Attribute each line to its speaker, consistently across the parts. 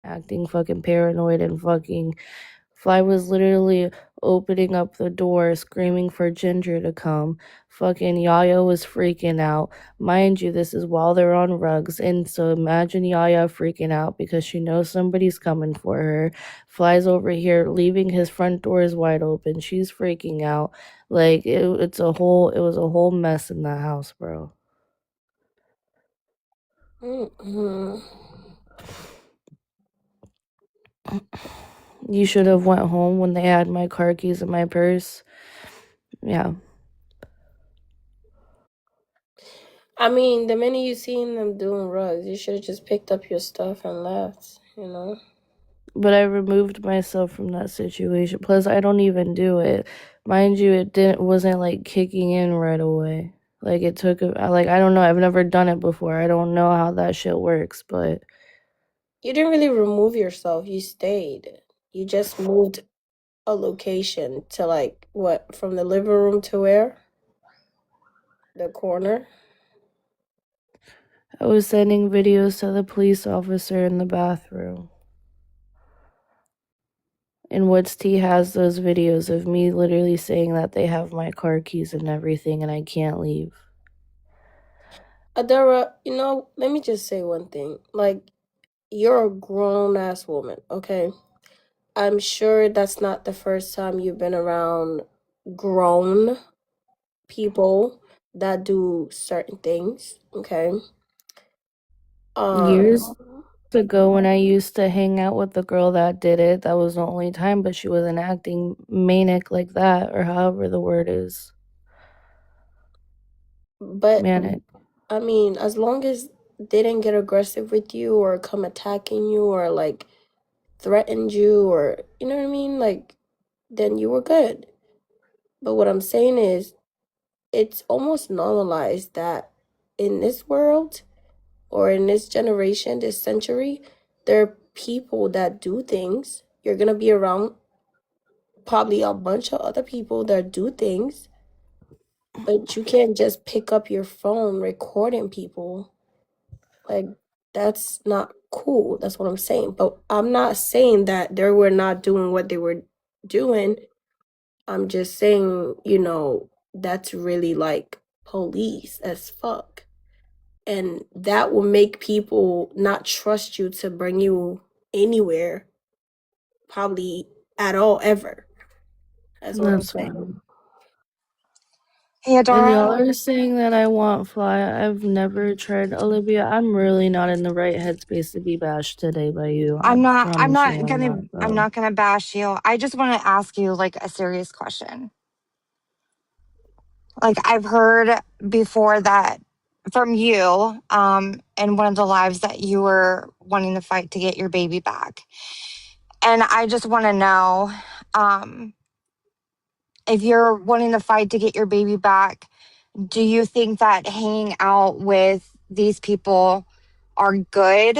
Speaker 1: acting fucking paranoid and fucking Fly was literally opening up the door, screaming for Ginger to come. Fucking Yaya was freaking out. Mind you, this is while they're on rugs, and so imagine Yaya freaking out because she knows somebody's coming for her. Fly's over here, leaving his front doors wide open. She's freaking out. Like it was a whole mess in that house, bro.
Speaker 2: Mm-hmm.
Speaker 1: You should have went home when they had my car keys in my purse. Yeah.
Speaker 2: I mean, the minute you seen them doing rugs, you should have just picked up your stuff and left, you know?
Speaker 1: But I removed myself from that situation. Plus, I don't even do it. Mind you, it wasn't like kicking in right away. Like it took like I don't know. I've never done it before. I don't know how that shit works, but
Speaker 2: You didn't really remove yourself, you stayed. You just moved a location to like what, from the living room to where? The corner?
Speaker 1: I was sending videos to the police officer in the bathroom. And What's Tea has those videos of me literally saying that they have my car keys and everything and I can't leave.
Speaker 2: Adara, let me just say one thing. Like, you're a grown ass woman, okay? I'm sure that's not the first time you've been around grown people that do certain things, okay?
Speaker 1: Years
Speaker 2: Um,
Speaker 1: ago when I used to hang out with the girl that did it, that was the only time, but she wasn't acting manic like that, or however the word is.
Speaker 2: but
Speaker 1: Manic.
Speaker 2: I mean, as long as they didn't get aggressive with you or come attacking you or like threatened you or you know what I mean, like then you were good. But what I'm saying is it's almost normalized that in this world or in this generation, this century, there are people that do things. You're gonna be around probably a bunch of other people that do things, but you can't just pick up your phone recording people. Like, that's not cool. That's what I'm saying. But I'm not saying that they were not doing what they were doing. I'm just saying, that's really like police as fuck. And that will make people not trust you to bring you anywhere, probably at all, ever. That's what I'm
Speaker 1: That's
Speaker 2: saying.
Speaker 1: fine.
Speaker 3: Hey,
Speaker 1: And y'all
Speaker 3: Adara.
Speaker 1: are saying that I want Fly. I've never tried Olivia. I'm really not in the right headspace to be bashed today by you. I
Speaker 3: I'm not I'm
Speaker 1: promise you
Speaker 3: not
Speaker 1: I'm
Speaker 3: gonna
Speaker 1: not,
Speaker 3: I'm
Speaker 1: though.
Speaker 3: not gonna bash you. I just want to ask you like a serious question. Like I've heard before that from you, in one of the lives that you were wanting to fight to get your baby back. And I just want to know, um, if you're wanting to fight to get your baby back, do you think that hanging out with these people are good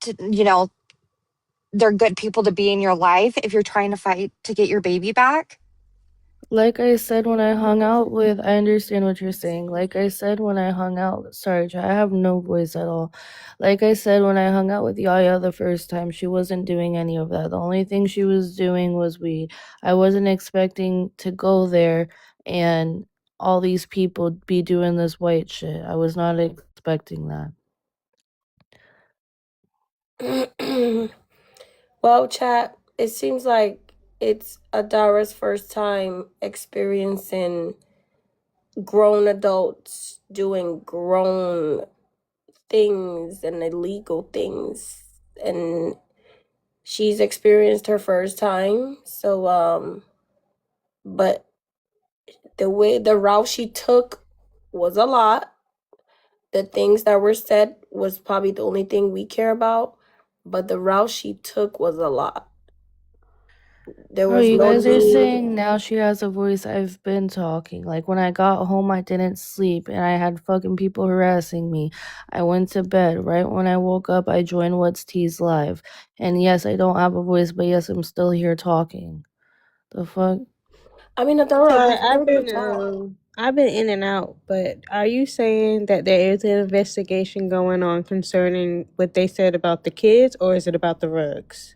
Speaker 3: to, they're good people to be in your life if you're trying to fight to get your baby back?
Speaker 1: Like I said when I hung out with, I understand what you're saying. Like I said when I hung out, sorry, I have no voice at all. Like I said when I hung out with Yaya the first time, she wasn't doing any of that. The only thing she was doing was weed. I wasn't expecting to go there and all these people be doing this white shit. I was not expecting that.
Speaker 2: Well, chat, it seems like it's Adara's first time experiencing grown adults doing grown things and illegal things. And she's experienced her first time. So, but the route she took was a lot. The things that were said was probably the only thing we care about, but the route she took was a lot. There
Speaker 1: Bro,
Speaker 2: was
Speaker 1: you
Speaker 2: no
Speaker 1: guys are
Speaker 2: need.
Speaker 1: saying now she has a voice. I've been talking. Like when I got home, I didn't sleep and I had fucking people harassing me. I went to bed. Right when I woke up, I joined What's Tea's live. And yes, I don't have a voice, but yes, I'm still here talking. The fuck?
Speaker 2: I mean,
Speaker 4: So
Speaker 2: Adora, we
Speaker 4: I've
Speaker 2: heard you
Speaker 4: been
Speaker 2: talk.
Speaker 4: I've been in and out, but are you saying that there is an investigation going on concerning what they said about the kids, or is it about the rugs?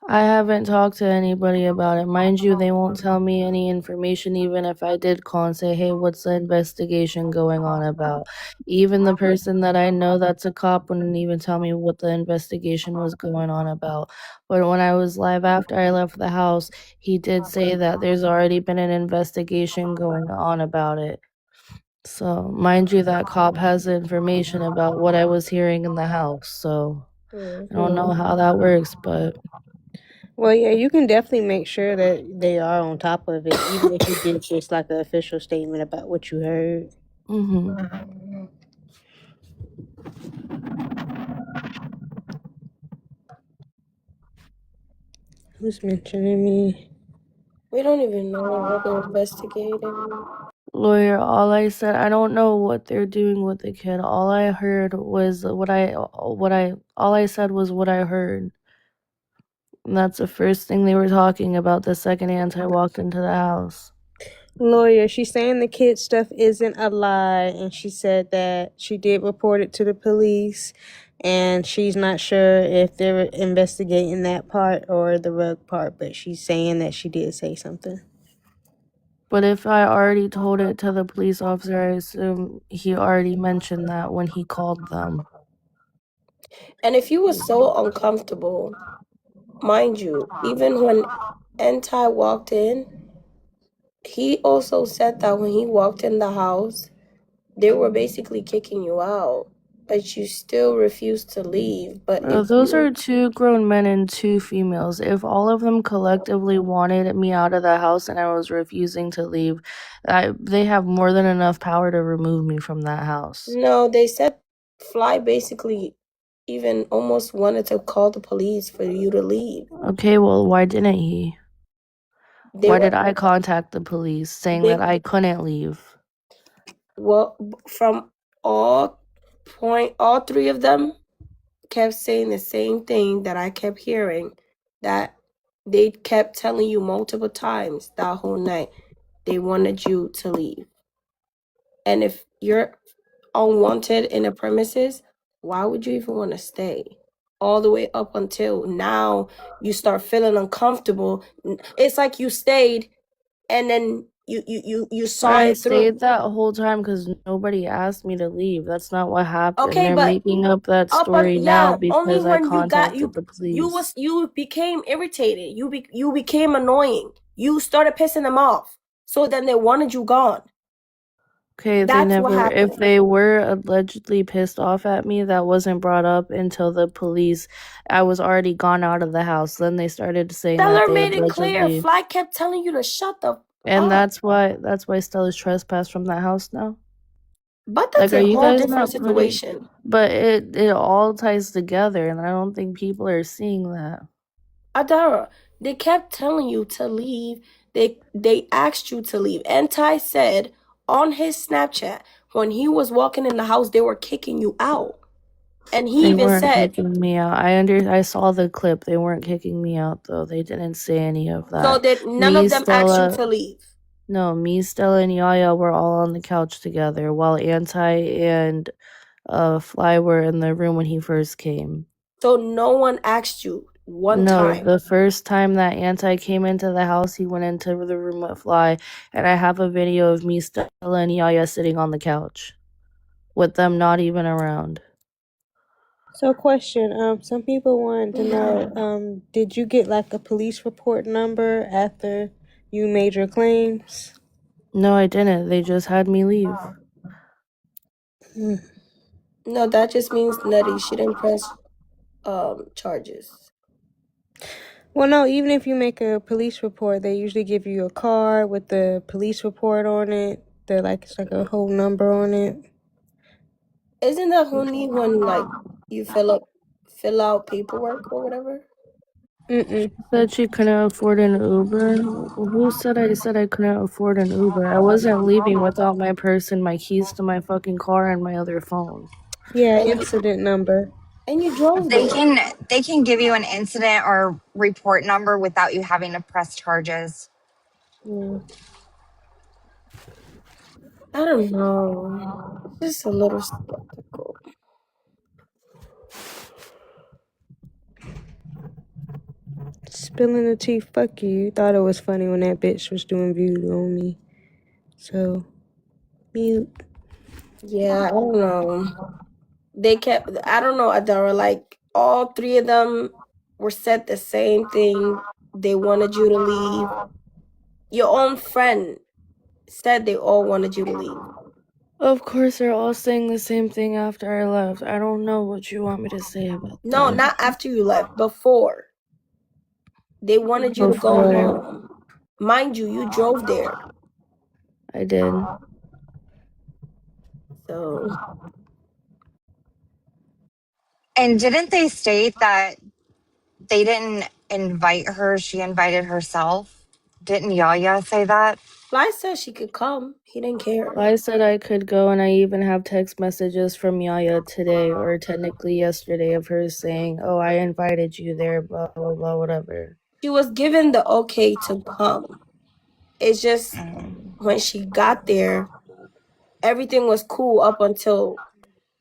Speaker 1: I haven't talked to anybody about it. Mind you, they won't tell me any information even if I did call and say, hey, what's the investigation going on about? Even the person that I know that's a cop wouldn't even tell me what the investigation was going on about. But when I was live after I left the house, he did say that there's already been an investigation going on about it. So, mind you, that cop has information about what I was hearing in the house. So, I don't know how that works, but
Speaker 4: Well, yeah, you can definitely make sure that they are on top of it, even if you did just like an official statement about what you heard. Who's mentioning me?
Speaker 2: We don't even know what they're investigating.
Speaker 1: Lawyer, all I said, I don't know what they're doing with the kid. All I heard was all I said was what I heard. And that's the first thing they were talking about the second Anti walked into the house.
Speaker 4: Lawyer, she's saying the kid stuff isn't a lie, and she said that she did report it to the police, and she's not sure if they're investigating that part or the rug part, but she's saying that she did say something.
Speaker 1: But if I already told it to the police officer, I assume he already mentioned that when he called them.
Speaker 2: And if you were so uncomfortable, mind you, even when Anti walked in, he also said that when he walked in the house, they were basically kicking you out, but you still refused to leave. But if
Speaker 1: Those
Speaker 2: you,
Speaker 1: are 2 grown men and 2 females. If all of them collectively wanted me out of the house and I was refusing to leave, they have more than enough power to remove me from that house.
Speaker 2: no, they said Fly basically even almost wanted to call the police for you to leave.
Speaker 1: Okay, well, why didn't he?
Speaker 2: They
Speaker 1: Why
Speaker 2: were,
Speaker 1: did I contact the police saying that
Speaker 2: they,
Speaker 1: I couldn't leave?
Speaker 2: well, from all three of them kept saying the same thing that I kept hearing, that they kept telling you multiple times that whole night they wanted you to leave. And if you're unwanted in a premises, why would you even want to stay? All the way up until now, you start feeling uncomfortable. It's like you stayed and then you saw
Speaker 1: I
Speaker 2: it through.
Speaker 1: stayed that whole time because nobody asked me to leave. That's not what happened.
Speaker 2: Okay,
Speaker 1: They're
Speaker 2: but
Speaker 1: making up that
Speaker 2: up on,
Speaker 1: story now
Speaker 2: yeah, only
Speaker 1: because I
Speaker 2: when
Speaker 1: contacted the police.
Speaker 2: you became irritated. You became annoying. You started pissing them off. So then they wanted you gone.
Speaker 1: Okay,
Speaker 2: That's what
Speaker 1: if
Speaker 2: happened.
Speaker 1: they were allegedly pissed off at me, that wasn't brought up until the police, I was already gone out of the house. Then they started saying that
Speaker 2: Stellar
Speaker 1: they
Speaker 2: made it clear.
Speaker 1: allegedly,
Speaker 2: Fly kept telling you to shut the
Speaker 1: and
Speaker 2: up.
Speaker 1: that's why Stella's trespassed from that house now.
Speaker 2: But that's
Speaker 1: Like, are
Speaker 2: a
Speaker 1: you
Speaker 2: whole
Speaker 1: guys
Speaker 2: different
Speaker 1: not putting,
Speaker 2: situation.
Speaker 1: but it all ties together, and I don't think people are seeing that.
Speaker 2: Adara, they kept telling you to leave. They asked you to leave. Anti said on his Snapchat when he was walking in the house, they were kicking you out. And he
Speaker 1: They
Speaker 2: even
Speaker 1: weren't
Speaker 2: said,
Speaker 1: kicking me out. I saw the clip. They weren't kicking me out though. They didn't say any of
Speaker 2: so
Speaker 1: that.
Speaker 2: that none
Speaker 1: Me,
Speaker 2: of them asked you
Speaker 1: Stella,
Speaker 2: to leave.
Speaker 1: no, me, Stella, and Yaya were all on the couch together while Anti and Fly were in the room when he first came.
Speaker 2: So no one asked you one
Speaker 1: No,
Speaker 2: time.
Speaker 1: the first time that Anti came into the house, he went into the room with Fly, and I have a video of me, Stella, and Yaya sitting on the couch with them not even around.
Speaker 4: So, question: some people wanted to know, did you get like a police report number after you made your claims?
Speaker 1: No, I didn't. They just had me leave.
Speaker 2: No, that just means Nutty. She didn't press charges.
Speaker 4: Well, no, even if you make a police report, they usually give you a card with the police report on it. They're like, it's like a whole number on it.
Speaker 2: Isn't that only when like you fill out paperwork or whatever?
Speaker 1: Said she couldn't afford an Uber. Who said I couldn't afford an Uber? I wasn't leaving without my purse and my keys to my fucking car and my other phone.
Speaker 4: Yeah,
Speaker 2: And
Speaker 4: incident number.
Speaker 2: you drove
Speaker 3: They
Speaker 2: there.
Speaker 3: can give you an incident or report number without you having to press charges.
Speaker 4: Yeah.
Speaker 2: I don't know. Just a little skeptical.
Speaker 4: Spilling the tea, fuck you. You thought it was funny when that bitch was doing views on me. So, mute.
Speaker 2: Yeah, I don't know. They kept, I don't know, Adara, like all three of them were said the same thing. They wanted you to leave. Your own friend said they all wanted you to leave.
Speaker 1: Of course, they're all saying the same thing after I left. I don't know what you want me to say about
Speaker 2: No,
Speaker 1: that.
Speaker 2: not after you left, before. They wanted you to go
Speaker 1: Before.
Speaker 2: home. Mind you, you drove there.
Speaker 1: I did.
Speaker 2: So,
Speaker 3: And didn't they state that they didn't invite her, she invited herself? Didn't Yaya say that?
Speaker 2: Fly said she could come. He didn't care.
Speaker 1: I said I could go, and I even have text messages from Yaya today, or technically yesterday, of her saying, "Oh, I invited you there, blah, blah, blah, whatever."
Speaker 2: She was given the okay to come. It's just
Speaker 3: Mm.
Speaker 2: when she got there, everything was cool up until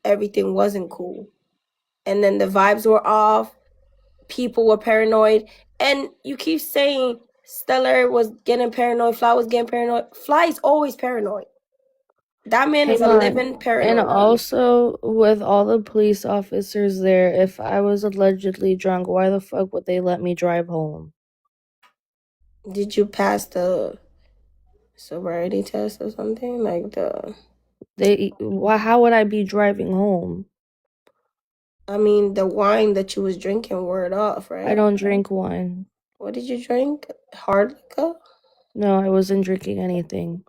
Speaker 2: everything wasn't cool. And then the vibes were off. People were paranoid. And you keep saying Stellar was getting paranoid, Fly was getting paranoid. Fly is always paranoid. That man is
Speaker 1: Hang
Speaker 2: a
Speaker 1: on.
Speaker 2: living
Speaker 1: And
Speaker 2: paranoid.
Speaker 1: also, with all the police officers there, if I was allegedly drunk, why the fuck would they let me drive home?
Speaker 2: Did you pass the sobriety test or something? Like
Speaker 1: How would I be driving home?
Speaker 2: the wine that you was drinking wore it off, right?
Speaker 1: I don't drink wine.
Speaker 2: What did you drink? Hard liquor?
Speaker 1: No, I wasn't drinking anything.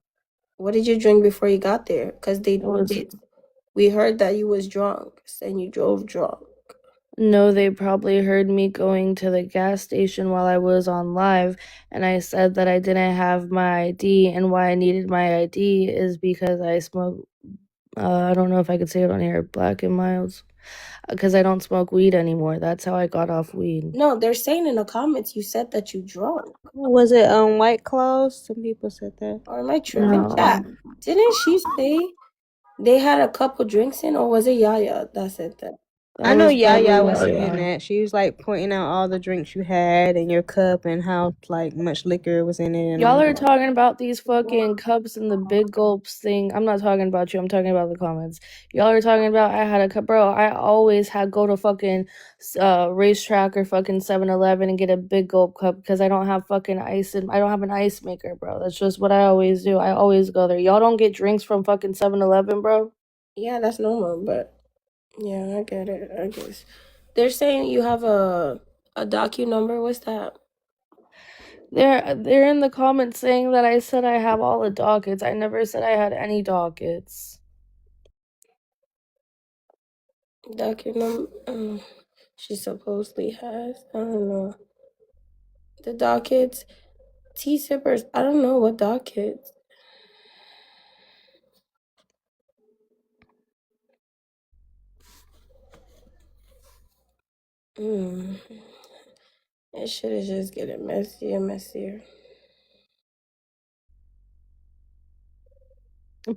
Speaker 2: What did you drink before you got there? Because
Speaker 1: Was
Speaker 2: we heard that you was drunk and you drove drunk.
Speaker 1: No, they probably heard me going to the gas station while I was on live, and I said that I didn't have my ID, and why I needed my ID is because I smoke, I don't know if I could say it on here, Black and Milds, because I don't smoke weed anymore. That's how I got off weed.
Speaker 2: No, they're saying in the comments you said that you drunk.
Speaker 4: Was it White Claws? Some people said that.
Speaker 2: Or am I tripping?
Speaker 1: No.
Speaker 2: Yeah. Didn't she say they had a couple drinks in, or was it Yaya that said that?
Speaker 1: That
Speaker 4: I know
Speaker 1: was probably
Speaker 4: Yaya was saying
Speaker 1: Yaya.
Speaker 4: that. She was like pointing out all the drinks you had in your cup and how like much liquor was in it. And
Speaker 1: Y'all
Speaker 4: all
Speaker 1: are
Speaker 4: that.
Speaker 1: talking about these fucking cups and the big gulps thing. I'm not talking about you. I'm talking about the comments. Y'all are talking about I had a cup, bro. I always had go to fucking racetrack or fucking 7-Eleven and get a big gulp cup because I don't have fucking ice and I don't have an ice maker, bro. That's just what I always do. I always go there. Y'all don't get drinks from fucking 7-Eleven, bro.
Speaker 2: Yeah, that's normal, but yeah, I get it, I guess. They're saying you have a docu number. What's that?
Speaker 1: They're in the comments saying that I said I have all the dockets. I never said I had any dockets.
Speaker 2: Docu number she supposedly has. I don't know. The dockets. Tea sippers. I don't know what dockets. This shit is just getting messier and messier.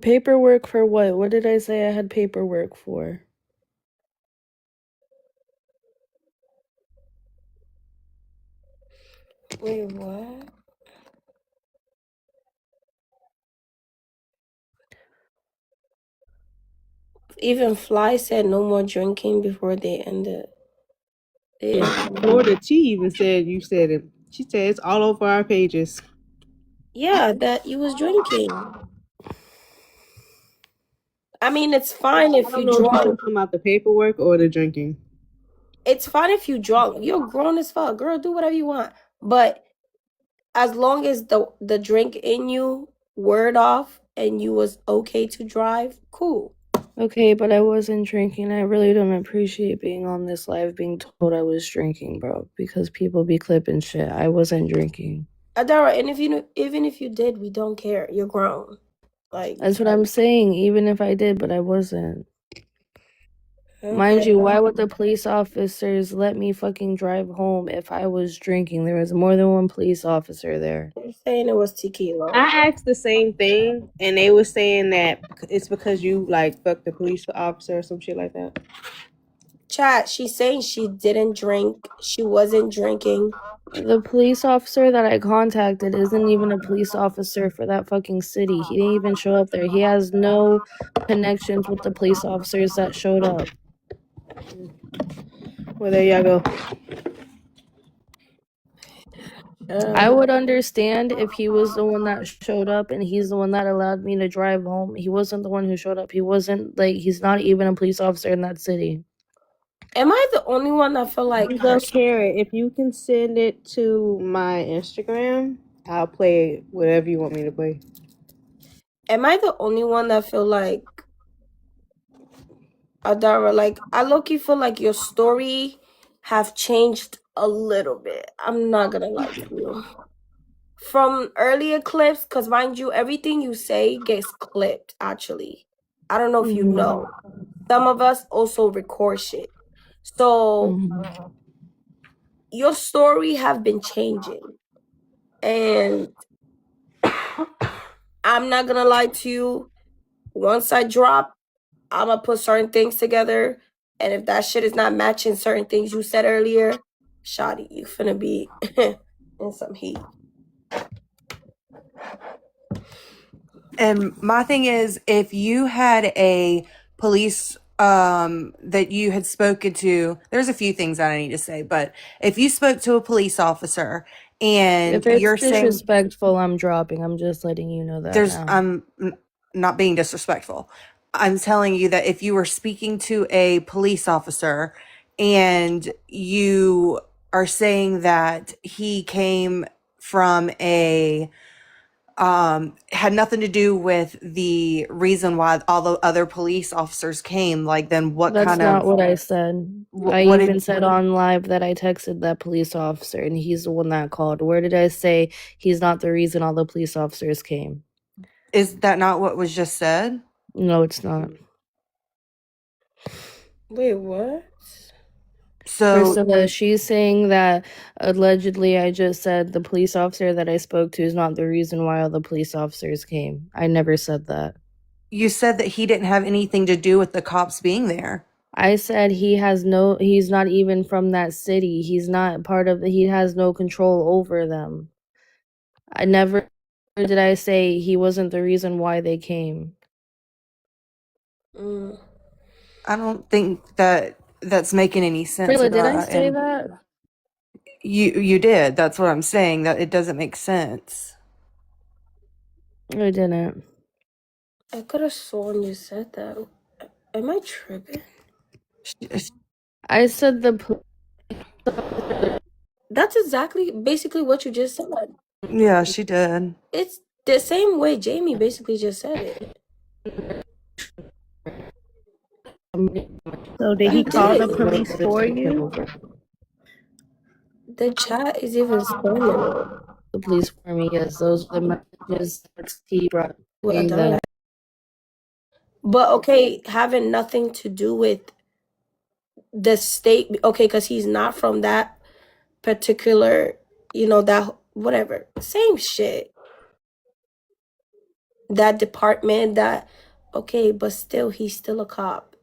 Speaker 1: Paperwork for what? What did I say I had paperwork for?
Speaker 2: Wait, what? Even Fly said no more drinking before they ended.
Speaker 4: Florida T even said you said it. She said it's all over our pages.
Speaker 2: Yeah, that you was drinking. I mean, it's fine
Speaker 4: I
Speaker 2: if
Speaker 4: don't
Speaker 2: you
Speaker 4: know if she's
Speaker 2: drunk.
Speaker 4: talking about the paperwork or the drinking.
Speaker 2: It's fine if you drunk. You're grown as fuck, girl. Do whatever you want. But as long as the drink in you word off and you was okay to drive, cool.
Speaker 1: Okay, but I wasn't drinking. I really don't appreciate being on this live being told I was drinking, bro, because people be clipping shit. I wasn't drinking.
Speaker 2: Adara, and even if you did, we don't care. You're grown. Like
Speaker 1: That's what I'm saying, even if I did, but I wasn't. Mind
Speaker 2: Okay.
Speaker 1: you, why would the police officers let me fucking drive home if I was drinking? There was more than one police officer there.
Speaker 2: You're saying it was tequila.
Speaker 4: I asked the same thing, and they were saying that it's because you like fucked the police officer or some shit like that.
Speaker 2: Chat, she's saying she didn't drink. She wasn't drinking.
Speaker 1: The police officer that I contacted isn't even a police officer for that fucking city. He didn't even show up there. He has no connections with the police officers that showed up.
Speaker 4: Well, there y'all go.
Speaker 1: I would understand if he was the one that showed up and he's the one that allowed me to drive home. He wasn't the one who showed up. He wasn't, like, he's not even a police officer in that city.
Speaker 2: Am I the only one that feel like
Speaker 4: So, Karen, if you can send it to my Instagram, I'll play whatever you want me to play.
Speaker 2: Am I the only one that feel like Adara, like I low-key feel like your story have changed a little bit. I'm not gonna lie to you. From earlier clips, because mind you, everything you say gets clipped, actually. I don't know if you know. Some of us also record shit. So your story have been changing. And I'm not gonna lie to you. Once I drop, I'm gonna put certain things together. And if that shit is not matching certain things you said earlier, shoddy, you finna be in some heat.
Speaker 5: And my thing is, if you had a police that you had spoken to, there's a few things that I need to say, but if you spoke to a police officer and
Speaker 1: If it's
Speaker 5: you're saying
Speaker 1: disrespectful, I'm dropping. I'm just letting you know that now.
Speaker 5: I'm not being disrespectful. I'm telling you that if you were speaking to a police officer and you are saying that he came from a had nothing to do with the reason why all the other police officers came, like, then what
Speaker 1: That's
Speaker 5: kind
Speaker 1: not
Speaker 5: of
Speaker 1: what I said. I
Speaker 5: what
Speaker 1: even
Speaker 5: did
Speaker 1: said on live that I texted that police officer and he's the one that called. Where did I say he's not the reason all the police officers came?
Speaker 5: is that not what was just said?
Speaker 1: No, it's not.
Speaker 2: Wait, what?
Speaker 5: So
Speaker 1: Priscilla, she's saying that allegedly I just said the police officer that I spoke to is not the reason why all the police officers came. I never said that.
Speaker 5: you said that he didn't have anything to do with the cops being there.
Speaker 1: I said he's not even from that city. He's not part of he has no control over them. I never did I say he wasn't the reason why they came.
Speaker 5: I don't think that's making any sense,
Speaker 1: Really, did I
Speaker 5: Adara.
Speaker 1: say
Speaker 5: And
Speaker 1: that?
Speaker 5: you did. That's what I'm saying. That it doesn't make sense.
Speaker 1: I didn't.
Speaker 2: I could have sworn you said that. Am I tripping?
Speaker 1: I said
Speaker 2: That's exactly basically what you just said.
Speaker 5: Yeah, she did.
Speaker 2: It's the same way Jamie basically just said it.
Speaker 4: So did he call the police for you?
Speaker 2: The chat is even spamming
Speaker 1: the police for me, yes. Those are the messages that he brought
Speaker 2: with
Speaker 1: saying
Speaker 2: Adara.
Speaker 1: that
Speaker 2: But okay, having nothing to do with the state, okay, because he's not from that particular, that whatever, same shit. That department, okay, but still, he's still a cop.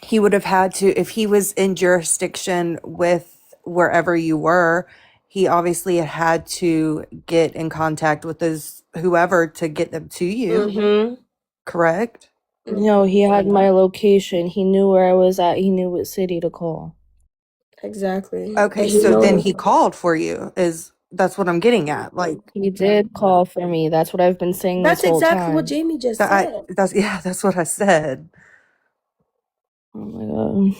Speaker 5: He would have had to, if he was in jurisdiction with wherever you were, he obviously had to get in contact with whoever to get them to you. Correct?
Speaker 1: No, he had my location. He knew where I was at. He knew what city to call.
Speaker 2: Exactly.
Speaker 5: Okay, so then he called for you. That's what I'm getting at. Like,
Speaker 1: he did call for me. That's what I've been saying this whole time.
Speaker 2: That's exactly what Jamie just said.
Speaker 5: That's what I said.
Speaker 1: Oh my god.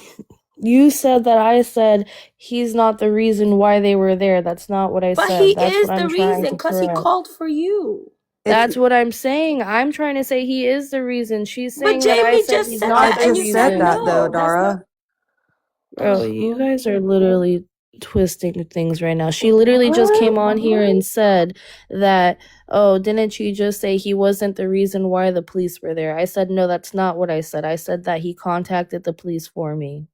Speaker 1: You said that I said he's not the reason why they were there. That's not what I said.
Speaker 2: But he
Speaker 1: That's
Speaker 2: is
Speaker 1: what I'm
Speaker 2: the
Speaker 1: trying
Speaker 2: reason,
Speaker 1: to
Speaker 2: because he
Speaker 1: correct.
Speaker 2: called for you.
Speaker 1: That's what I'm saying. I'm trying to say he is the reason. She's saying
Speaker 2: But
Speaker 1: that I
Speaker 2: Jamie
Speaker 1: said
Speaker 2: just
Speaker 1: he's
Speaker 2: said
Speaker 1: not
Speaker 2: that,
Speaker 1: the
Speaker 2: and you
Speaker 1: reason.
Speaker 2: said
Speaker 5: that though,
Speaker 2: no. That's
Speaker 5: Dara.
Speaker 2: not.
Speaker 1: Bro, you guys are literally twisting things right now. She literally just came on here and said that, oh, didn't you just say he wasn't the reason why the police were there? I said, no, that's not what I said. I said that he contacted the police for me.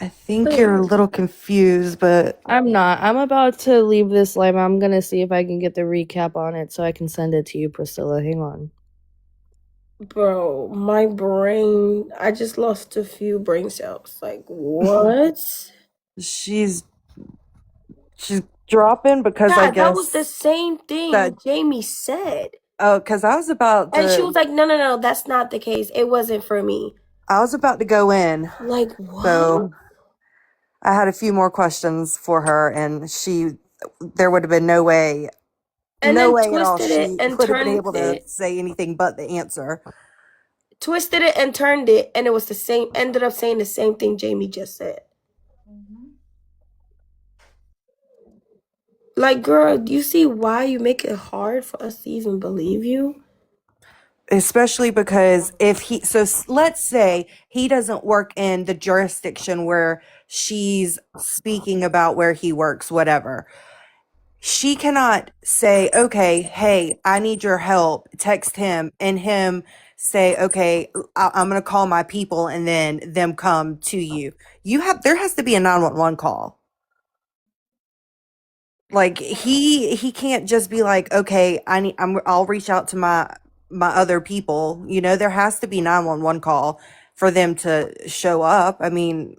Speaker 5: I think you're a little confused, but
Speaker 1: I'm not. I'm about to leave this live. I'm going to see if I can get the recap on it so I can send it to you, Priscilla. Hang on.
Speaker 2: Bro, my brain, I just lost a few brain cells. Like, what?
Speaker 5: she's dropping because I
Speaker 2: Yeah, that was the
Speaker 5: guess
Speaker 2: same thing
Speaker 5: that
Speaker 2: Jamie said.
Speaker 5: because I was about
Speaker 2: And she was
Speaker 5: to
Speaker 2: like, no, that's not the case. It wasn't for me.
Speaker 5: go in.
Speaker 2: Like, what?
Speaker 5: So I had a few more questions for her, and there would have been no way,
Speaker 2: And then
Speaker 5: at all
Speaker 2: twisted it
Speaker 5: she
Speaker 2: and
Speaker 5: would have been
Speaker 2: turned
Speaker 5: able to
Speaker 2: it.
Speaker 5: say anything but the answer.
Speaker 2: Twisted it and turned it, and it was the same, ended up saying the same thing Jamie just said. Like, girl, do you see why you make it hard for us to even believe you?
Speaker 5: Especially because let's say he doesn't work in the jurisdiction where she's speaking about where he works, whatever. She cannot say, okay, hey, I need your help, text him, and him say, okay, I'm going to call my people and then them come to you. There has to be a 911 call. Like he can't just be like, okay, I'll reach out to my other people. There has to be 911 call for them to show up. I mean,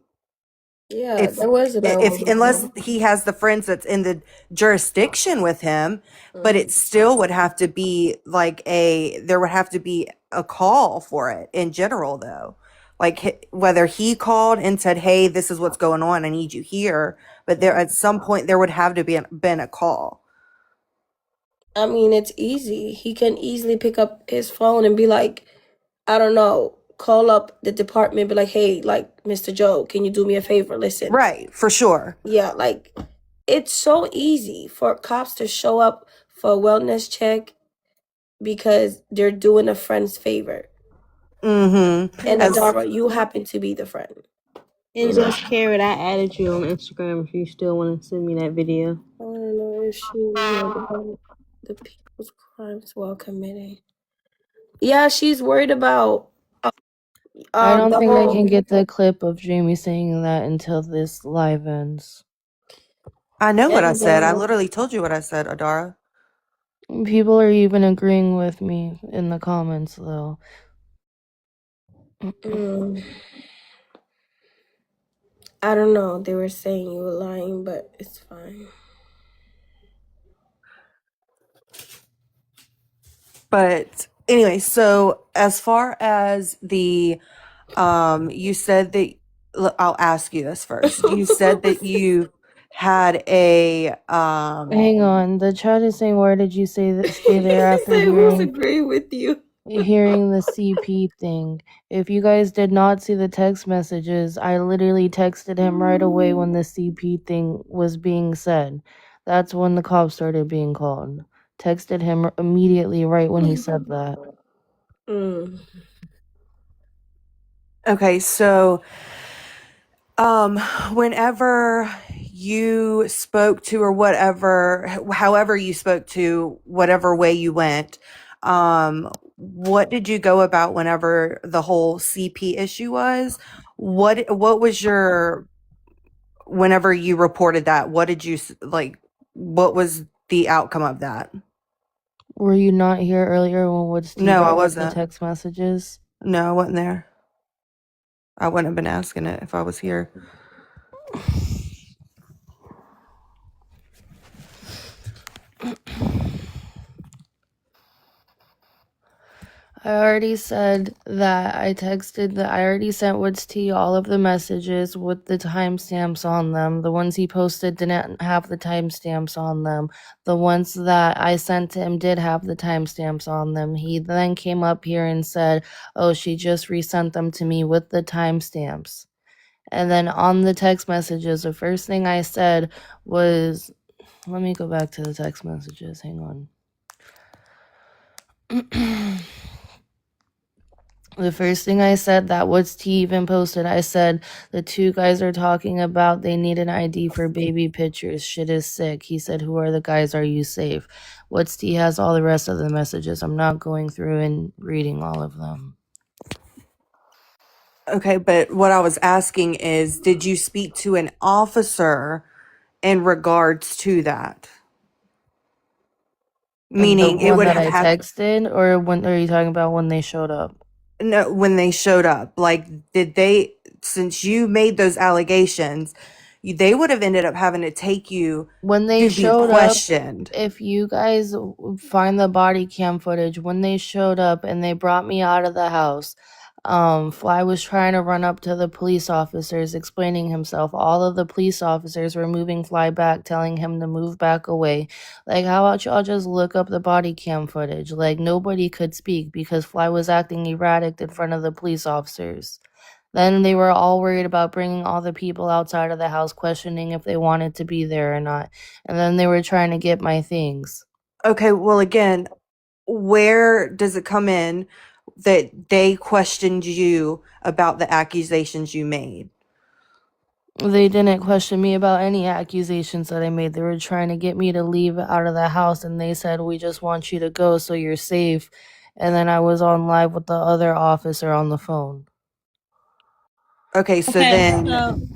Speaker 2: Yeah,
Speaker 5: if
Speaker 2: there was a
Speaker 5: unless
Speaker 2: 911
Speaker 5: he has the friends that's in the jurisdiction with him, but
Speaker 2: call.
Speaker 5: it still would have to be like there would have to be a call for it in general, though. Like whether he called and said, hey, this is what's going on, I need you here, but there at some point there would have to been a call.
Speaker 2: I mean, it's easy. He can easily pick up his phone and be like, I don't know, call up the department, be like, hey, like, Mr. Joe, can you do me a favor? Listen.
Speaker 5: Right, for sure.
Speaker 2: Yeah, like, it's so easy for cops to show up for a wellness check because they're doing a friend's favor.
Speaker 5: Mm-hmm.
Speaker 2: And
Speaker 5: As
Speaker 2: Adara, you happen to be the friend.
Speaker 4: And just Carrot, I added you on Instagram if you still want to send me that video.
Speaker 2: I don't know if she worried about the people's crimes while committing. Yeah, she's worried about
Speaker 1: I don't
Speaker 2: the
Speaker 1: think I
Speaker 2: whole.
Speaker 1: can get the clip of Jamie saying that until this live ends.
Speaker 5: I know what I
Speaker 2: And
Speaker 5: said. I literally told you what I said, Adara.
Speaker 1: People are even agreeing with me in the comments, though.
Speaker 2: I don't know. They were saying you were lying, but it's fine.
Speaker 5: But anyway, so as far as you said that, I'll ask you this first. You said that you had a,
Speaker 1: Hang on, the chat is saying, why did you say that stay there after
Speaker 2: They was agreeing with you.
Speaker 1: hearing the CP thing? If you guys did not see the text messages, I literally texted him right away when the CP thing was being said. That's when the cops started being called. Texted him immediately right when he said that.
Speaker 5: okay, so, whenever you spoke to or however you spoke to, whatever way you went, what did you go about whenever the whole CP issue was? What was whenever you reported that, what did you like? What was the outcome of that?
Speaker 1: Were you not here earlier when Woods T
Speaker 5: No, I
Speaker 1: brought up the
Speaker 5: wasn't.
Speaker 1: text messages?
Speaker 5: No, I wasn't there. I wouldn't have been asking it if I was here.
Speaker 1: I already said that I already sent Woods T all of the messages with the timestamps on them. The ones he posted didn't have the timestamps on them. The ones that I sent to him did have the timestamps on them. He then came up here and said, oh, she just resent them to me with the timestamps. And then on the text messages, the first thing I said was, let me go back to the text messages. Hang on. The first thing I said, that what's T even posted, I said the two guys are talking about they need an ID for baby pictures. Shit is sick. He said, who are the guys? Are you safe? What's T has all the rest of the messages. I'm not going through and reading all of them.
Speaker 5: Okay, but what I was asking is, did you speak to an officer in regards to that?
Speaker 1: The
Speaker 5: Meaning it
Speaker 1: one
Speaker 5: would
Speaker 1: that
Speaker 5: have
Speaker 1: I
Speaker 5: happened.
Speaker 1: texted, or when are you talking about when they showed up?
Speaker 5: No, when they showed up, like, did they, since you made those allegations, they would have ended up having to take you
Speaker 1: When they
Speaker 5: to be
Speaker 1: showed up,
Speaker 5: questioned.
Speaker 1: if you guys find the body cam footage, when they showed up and they brought me out of the house, Fly was trying to run up to the police officers, explaining himself. All of the police officers were moving Fly back, telling him to move back away. Like, how about y'all just look up the body cam footage? Like, nobody could speak because Fly was acting erratic in front of the police officers. Then they were all worried about bringing all the people outside of the house, questioning if they wanted to be there or not. And then they were trying to get my things.
Speaker 5: Okay, well, again, where does it come in that they questioned you about the accusations you made?
Speaker 1: They didn't question me about any accusations that I made. They were trying to get me to leave out of the house, and they said, we just want you to go so you're safe. And then I was on live with the other officer on the phone.
Speaker 5: Okay, so
Speaker 4: Okay,
Speaker 5: then
Speaker 4: so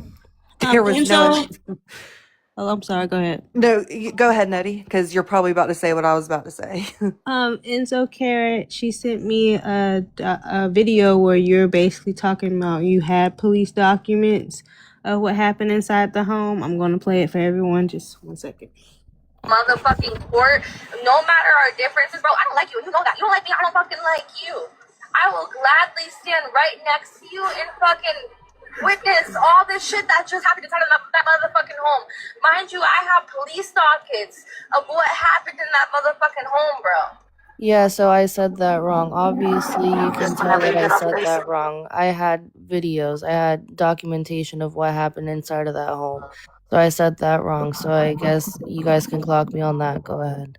Speaker 5: there was no.
Speaker 4: Enzo. Oh, I'm sorry. Go ahead.
Speaker 5: No, go ahead, Nettie, because you're probably about to say what I was about to say.
Speaker 4: Enzo Carrot, she sent me a video where you're basically talking about you had police documents of what happened inside the home. I'm gonna play it for everyone. Just 1 second. Motherfucking court. No matter our differences, bro. I don't like you, and you know that. You don't like me. I don't fucking like you. I will gladly stand right next to you and fucking witness all this shit that just happened inside of that motherfucking home. Mind you, I have police dockets of what happened in that motherfucking home, bro.
Speaker 1: Yeah, so I said that wrong. Obviously, you can tell that I said that wrong. I had videos, I had documentation of what happened inside of that home. So I said that wrong. So I guess you guys can clock me on that. Go ahead.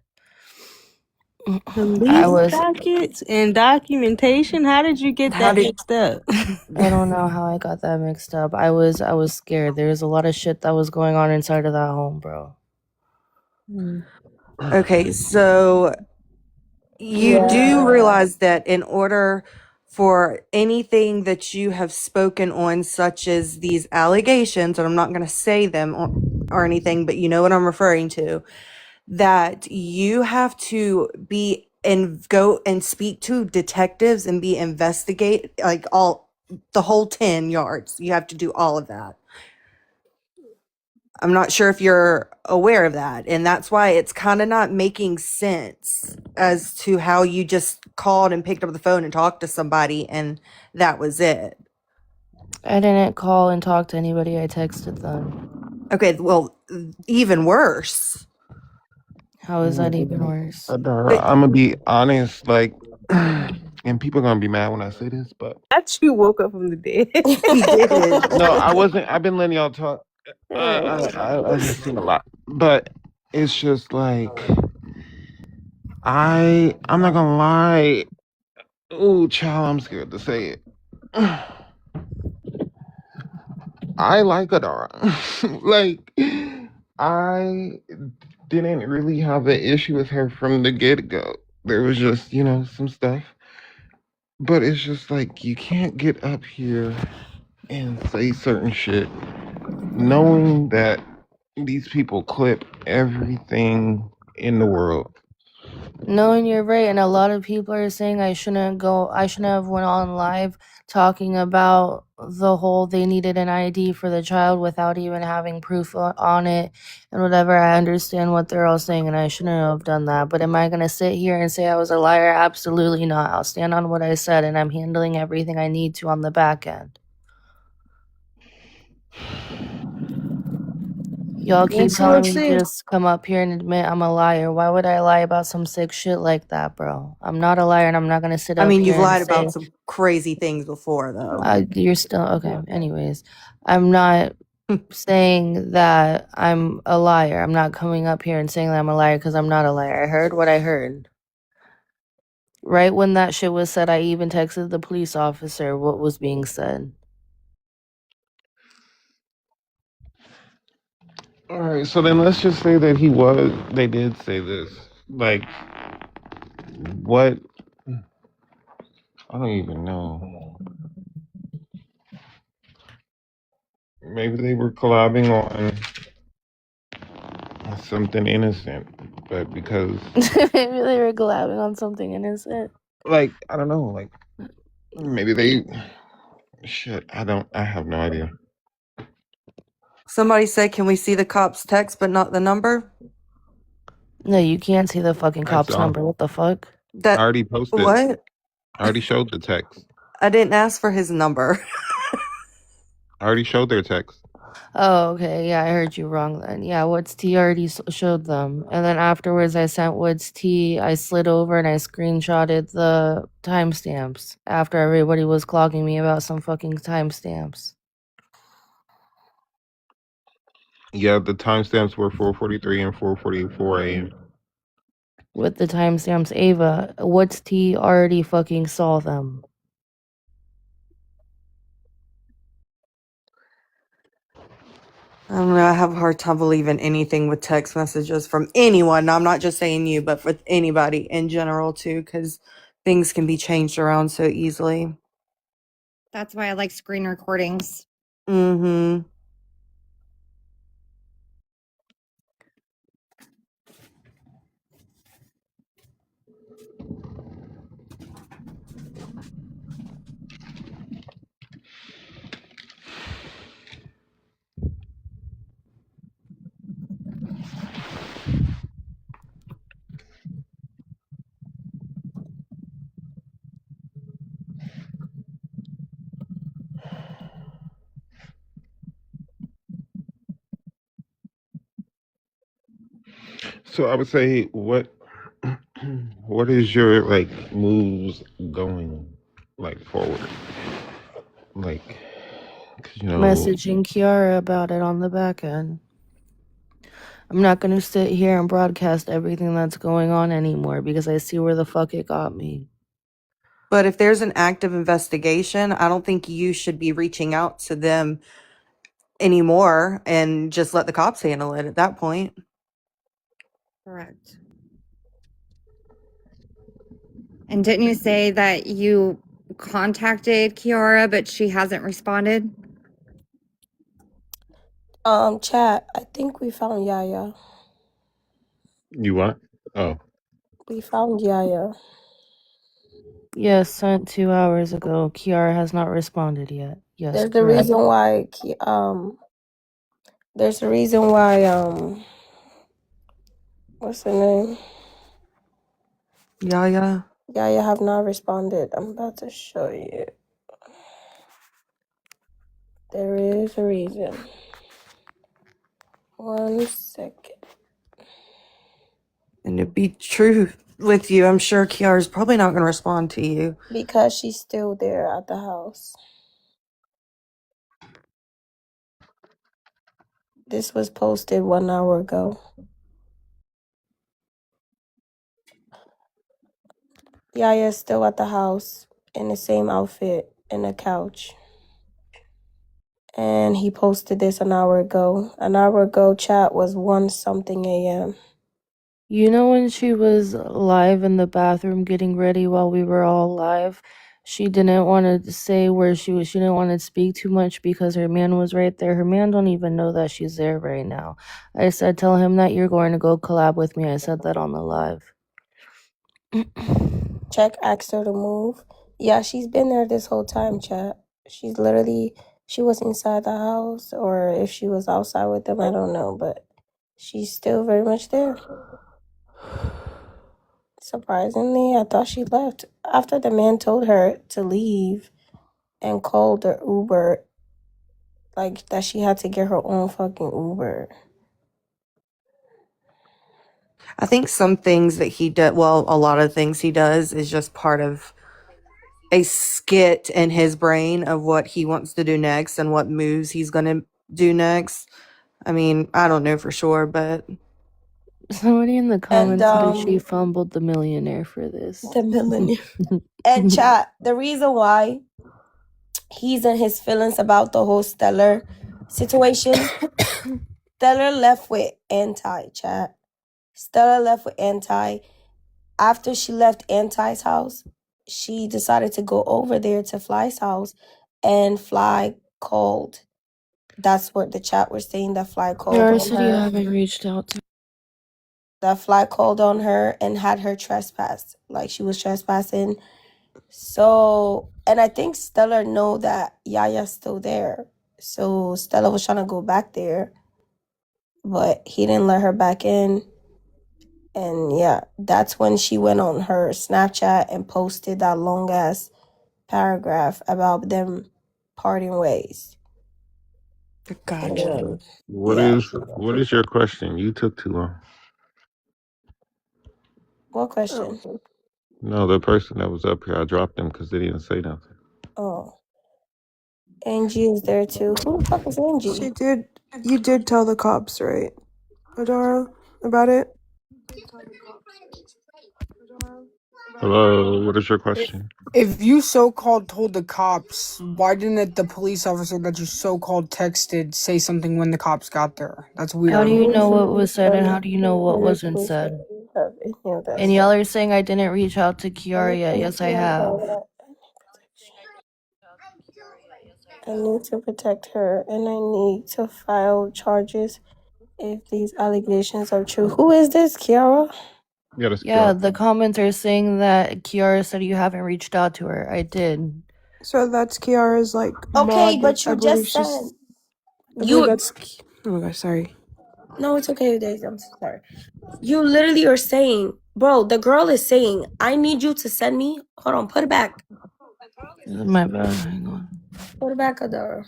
Speaker 1: I
Speaker 4: Police
Speaker 1: was,
Speaker 4: dockets and documentation. How did you get
Speaker 5: How
Speaker 4: that
Speaker 5: did
Speaker 4: mixed up?
Speaker 1: I don't know how I got that mixed up. I was scared. There was a lot of shit that was going on inside of that home, bro.
Speaker 5: okay, so you do realize that in order for anything that you have spoken on, such as these allegations, and I'm not going to say them or anything, but you know what I'm referring to, that you have to be and go and speak to detectives and be investigate like all the whole 10 yards. You have to do all of that. I'm not sure if you're aware of that. And that's why it's kind of not making sense as to how you just called and picked up the phone and talked to somebody and that was it.
Speaker 1: I didn't call and talk to anybody. I texted them.
Speaker 5: Okay, well, even worse.
Speaker 1: How is that even worse?
Speaker 6: Adara, I'm gonna be honest, like, and people are gonna be mad when I say this, but
Speaker 4: Not you woke up from the dead.
Speaker 5: He did.
Speaker 6: no, I wasn't. I've been letting y'all talk. I just seen a lot, but it's just like I'm not gonna lie. Oh, child, I'm scared to say it. I like Adara. Like, I didn't really have an issue with her from the get go. There was just, some stuff. But it's just like you can't get up here and say certain shit knowing that these people clip everything in the world.
Speaker 1: No, and you're right. And a lot of people are saying I shouldn't have went on live talking about the whole they needed an ID for the child without even having proof on it and whatever. I understand what they're all saying, and I shouldn't have done that. But am I going to sit here and say I was a liar? Absolutely not. I'll stand on what I said, and I'm handling everything I need to on the back end. Y'all keep
Speaker 4: Yes,
Speaker 1: telling
Speaker 4: we'll
Speaker 1: me
Speaker 4: see.
Speaker 1: just come up here and admit I'm a liar. Why would I lie about some sick shit like that, bro? I'm not a liar, and I'm not gonna sit
Speaker 5: I
Speaker 1: up
Speaker 5: mean, you've
Speaker 1: here and
Speaker 5: lied
Speaker 1: say
Speaker 5: about some crazy things before, though.
Speaker 1: you're still okay. Anyways, I'm not saying that I'm a liar. I'm not coming up here and saying that I'm a liar because I'm not a liar. I heard what I heard. Right when that shit was said, I even texted the police officer what was being said.
Speaker 6: All right, so then let's just say that they did say this. Like, what? I don't even know. Maybe they were collabing on something innocent, but because,
Speaker 1: Maybe they were collabing on something innocent.
Speaker 6: like, I don't know, like, maybe they. Shit, I have no idea.
Speaker 5: Somebody said, can we see the cop's text but not the number?
Speaker 1: No, you can't see the fucking
Speaker 6: I
Speaker 1: cop's
Speaker 6: saw.
Speaker 1: number. What the fuck?
Speaker 6: I
Speaker 5: That
Speaker 6: already posted.
Speaker 5: what?
Speaker 6: I already showed the text.
Speaker 5: I didn't ask for his number.
Speaker 6: I already showed their text.
Speaker 1: Oh, okay. Yeah, I heard you wrong then. Yeah, Woods T already showed them. And then afterwards, I sent Woods T, I slid over and I screenshotted the timestamps after everybody was clogging me about some fucking timestamps.
Speaker 6: Yeah, the timestamps were 4:43 and 4:44 a.m.
Speaker 1: With the timestamps, Ava, Woods T already fucking saw them.
Speaker 5: I don't know. I have a hard time believing anything with text messages from anyone. I'm not just saying you, but for anybody in general too, because things can be changed around so easily.
Speaker 3: That's why I like screen recordings.
Speaker 5: Mm-hmm.
Speaker 6: So I would say, what is your like moves going like forward? Like, 'cause,
Speaker 1: Messaging Kiara about it on the back end. I'm not gonna sit here and broadcast everything that's going on anymore because I see where the fuck it got me.
Speaker 5: But if there's an active investigation, I don't think you should be reaching out to them anymore and just let the cops handle it at that point.
Speaker 3: Correct. And didn't you say that you contacted Kiara, but she hasn't responded?
Speaker 2: Chat, I think we found Yaya.
Speaker 6: you what? Oh,
Speaker 2: We found Yaya.
Speaker 1: Yes, sent 2 hours ago. Kiara has not responded yet. Yes,
Speaker 2: There's the
Speaker 1: correct.
Speaker 2: reason why there's a reason why what's her name?
Speaker 5: Yeah.
Speaker 2: Yaya have not responded. I'm about to show you. There is a reason. 1 second.
Speaker 5: And to be true with you, I'm sure Kiara's probably not going to respond to you.
Speaker 2: Because she's still there at the house. This was posted 1 hour ago. Yaya's still at the house in the same outfit in the couch. And he posted this an hour ago. An hour ago, chat was 1 something a.m.
Speaker 1: You know when she was live in the bathroom getting ready while we were all live? She didn't want to say where she was. She didn't want to speak too much because her man was right there. Her man don't even know that she's there right now. I said, tell him that you're going to go collab with me. I said that on the live.
Speaker 2: Check asked her to move. Yeah, she's been there this whole time, chat. She's literally, she was inside the house, or if she was outside with them, I don't know, but she's still very much there. Surprisingly, I thought she left. After the man told her to leave and called the Uber, like that she had to get her own fucking Uber.
Speaker 5: I think some things that he does, well, a lot of things he does is just part of a skit in his brain of what he wants to do next and what moves he's going to do next. I mean, I don't know for sure, but
Speaker 1: Somebody in the
Speaker 2: And
Speaker 1: comments said she fumbled the millionaire for this.
Speaker 2: the millionaire. And chat, the reason why he's in his feelings about the whole Stellar situation, Stellar left with Anti, chat. Stella left with Anti. After she left Anti's house, she decided to go over there to Fly's house, and Fly called. That's what the chat was saying, that Fly called
Speaker 1: Yara
Speaker 2: on
Speaker 1: said you
Speaker 2: her.
Speaker 1: haven't reached out to.
Speaker 2: That Fly called on her and had her trespassed, like she was trespassing. So, and I think Stella know that Yaya's still there. So Stella was trying to go back there, but he didn't let her back in. And yeah, that's when she went on her Snapchat and posted that long ass paragraph about them parting ways.
Speaker 5: Gotcha.
Speaker 6: What
Speaker 2: Yeah.
Speaker 6: is your question? You took too long.
Speaker 2: What question?
Speaker 6: No, the person that was up here, I dropped them because they didn't say nothing.
Speaker 2: Oh, Angie is there too. Who the fuck is Angie?
Speaker 7: She did. You did tell the cops, right, Adara, about it?
Speaker 6: Hello, what is your question?
Speaker 8: If you so-called told the cops, why didn't the police officer that you so-called texted say something when the cops got there? That's weird.
Speaker 1: How do you know what was said and how do you know what wasn't said? And y'all are saying I didn't reach out to Kiara yet. Yes, I have.
Speaker 2: I need to protect her, and I need to file charges if these allegations are true. Who is this, Kiara?
Speaker 6: Yeah, that's
Speaker 1: Yeah,
Speaker 6: Kiara.
Speaker 1: the comments are saying that Kiara said you haven't reached out to her. I did.
Speaker 7: So that's Kiara's like
Speaker 2: Okay,
Speaker 7: mod.
Speaker 2: but
Speaker 7: I
Speaker 2: you
Speaker 7: believe
Speaker 2: just
Speaker 7: she's.
Speaker 2: said
Speaker 7: I believe
Speaker 2: you.
Speaker 7: that's. Oh my gosh, sorry.
Speaker 2: No, it's okay, Daisy. I'm so sorry. You literally are saying, bro. The girl is saying, "I need you to send me." Hold on, put it back.
Speaker 1: My bad. Hang on.
Speaker 2: Put it back, Adara.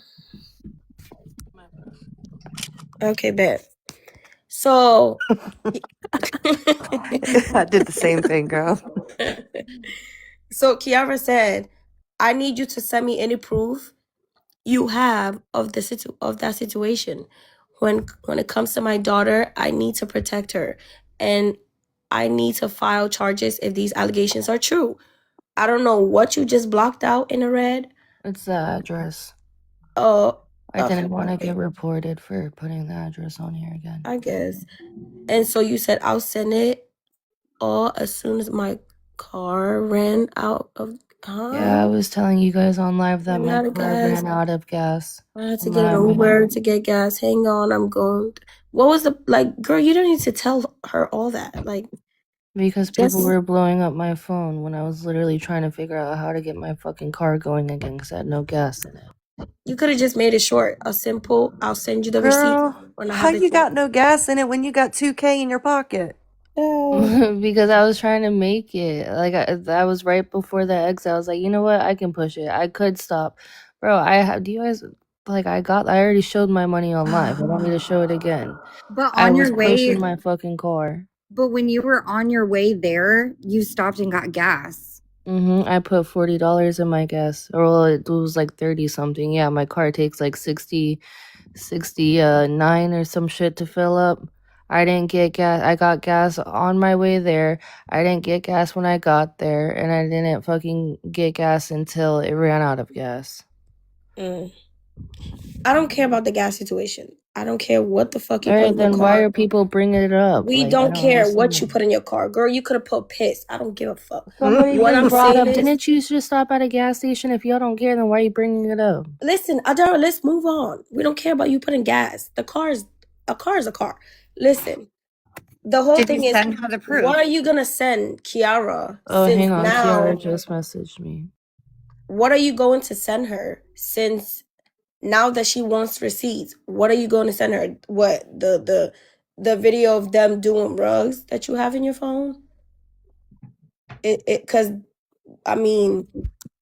Speaker 2: Okay, bet. So
Speaker 5: I did the same thing, girl.
Speaker 2: So Kiara said, "I need you to send me any proof you have of that situation. When it comes to my daughter, I need to protect her, and I need to file charges if these allegations are true." I don't know what you just blocked out in the red.
Speaker 1: It's the address.
Speaker 2: Oh,
Speaker 1: I
Speaker 2: okay,
Speaker 1: didn't want to
Speaker 2: okay,
Speaker 1: get reported for putting the address on here again.
Speaker 2: I guess. And so you said I'll send it all as soon as my car ran out of.
Speaker 1: Yeah, I was telling you guys on live that
Speaker 2: Ran
Speaker 1: my
Speaker 2: out of
Speaker 1: car
Speaker 2: gas.
Speaker 1: ran out of gas.
Speaker 2: I had to
Speaker 1: on
Speaker 2: get
Speaker 1: the
Speaker 2: an
Speaker 1: highway.
Speaker 2: Uber to get gas. Hang on, I'm going. What was the like, girl? You don't need to tell her all that. Like,
Speaker 1: Because people
Speaker 2: just
Speaker 1: were blowing up my phone when I was literally trying to figure out how to get my fucking car going again because I had no gas in it.
Speaker 2: you could have just made it short, a simple. I'll send you the receipt
Speaker 5: Girl,
Speaker 2: when I
Speaker 5: how
Speaker 2: have the.
Speaker 5: you got no gas in it when you got 2K in your pocket?
Speaker 1: Because I was trying to make it. Like, I was right before the exit. I was like, you know what? I can push it. I could stop. Bro, do you guys, like, I already showed my money on live. I don't need to show it again.
Speaker 3: But
Speaker 1: I
Speaker 3: on
Speaker 1: was
Speaker 3: your way,
Speaker 1: pushing my fucking car.
Speaker 3: but when you were on your way there, you stopped and got gas.
Speaker 1: I put $40 in my gas. Or, well, it was like 30 something. Yeah, my car takes like 69 or some shit to fill up. I didn't get gas. I got gas on my way there. I didn't get gas when I got there, and I didn't fucking get gas until it ran out of gas.
Speaker 2: I don't care about the gas situation. I don't care what the fuck you
Speaker 1: All
Speaker 2: put
Speaker 1: right,
Speaker 2: in your
Speaker 1: then why
Speaker 2: car.
Speaker 1: are people bringing it up?
Speaker 2: We
Speaker 1: Like, I
Speaker 2: don't care what you
Speaker 1: understand.
Speaker 2: put in your car, girl. You could have put piss. I don't give a fuck.
Speaker 1: Somebody
Speaker 2: What
Speaker 1: just
Speaker 2: I'm
Speaker 1: brought
Speaker 2: saying
Speaker 1: up,
Speaker 2: is,
Speaker 1: didn't you just stop at a gas station? If y'all don't care, then why are you bringing it up?
Speaker 2: listen, Adara, let's move on. We don't care about you putting gas. A car is a car. Listen, the whole
Speaker 3: Did
Speaker 2: thing
Speaker 3: you
Speaker 2: is,
Speaker 3: send her the proof?
Speaker 2: what are you gonna send Kiara?
Speaker 1: Oh,
Speaker 2: Since
Speaker 1: hang on.
Speaker 2: now,
Speaker 1: Kiara just messaged me.
Speaker 2: what are you going to send her? Since now that she wants receipts, what are you going to send her? What, the video of them doing rugs that you have in your phone? It because I mean,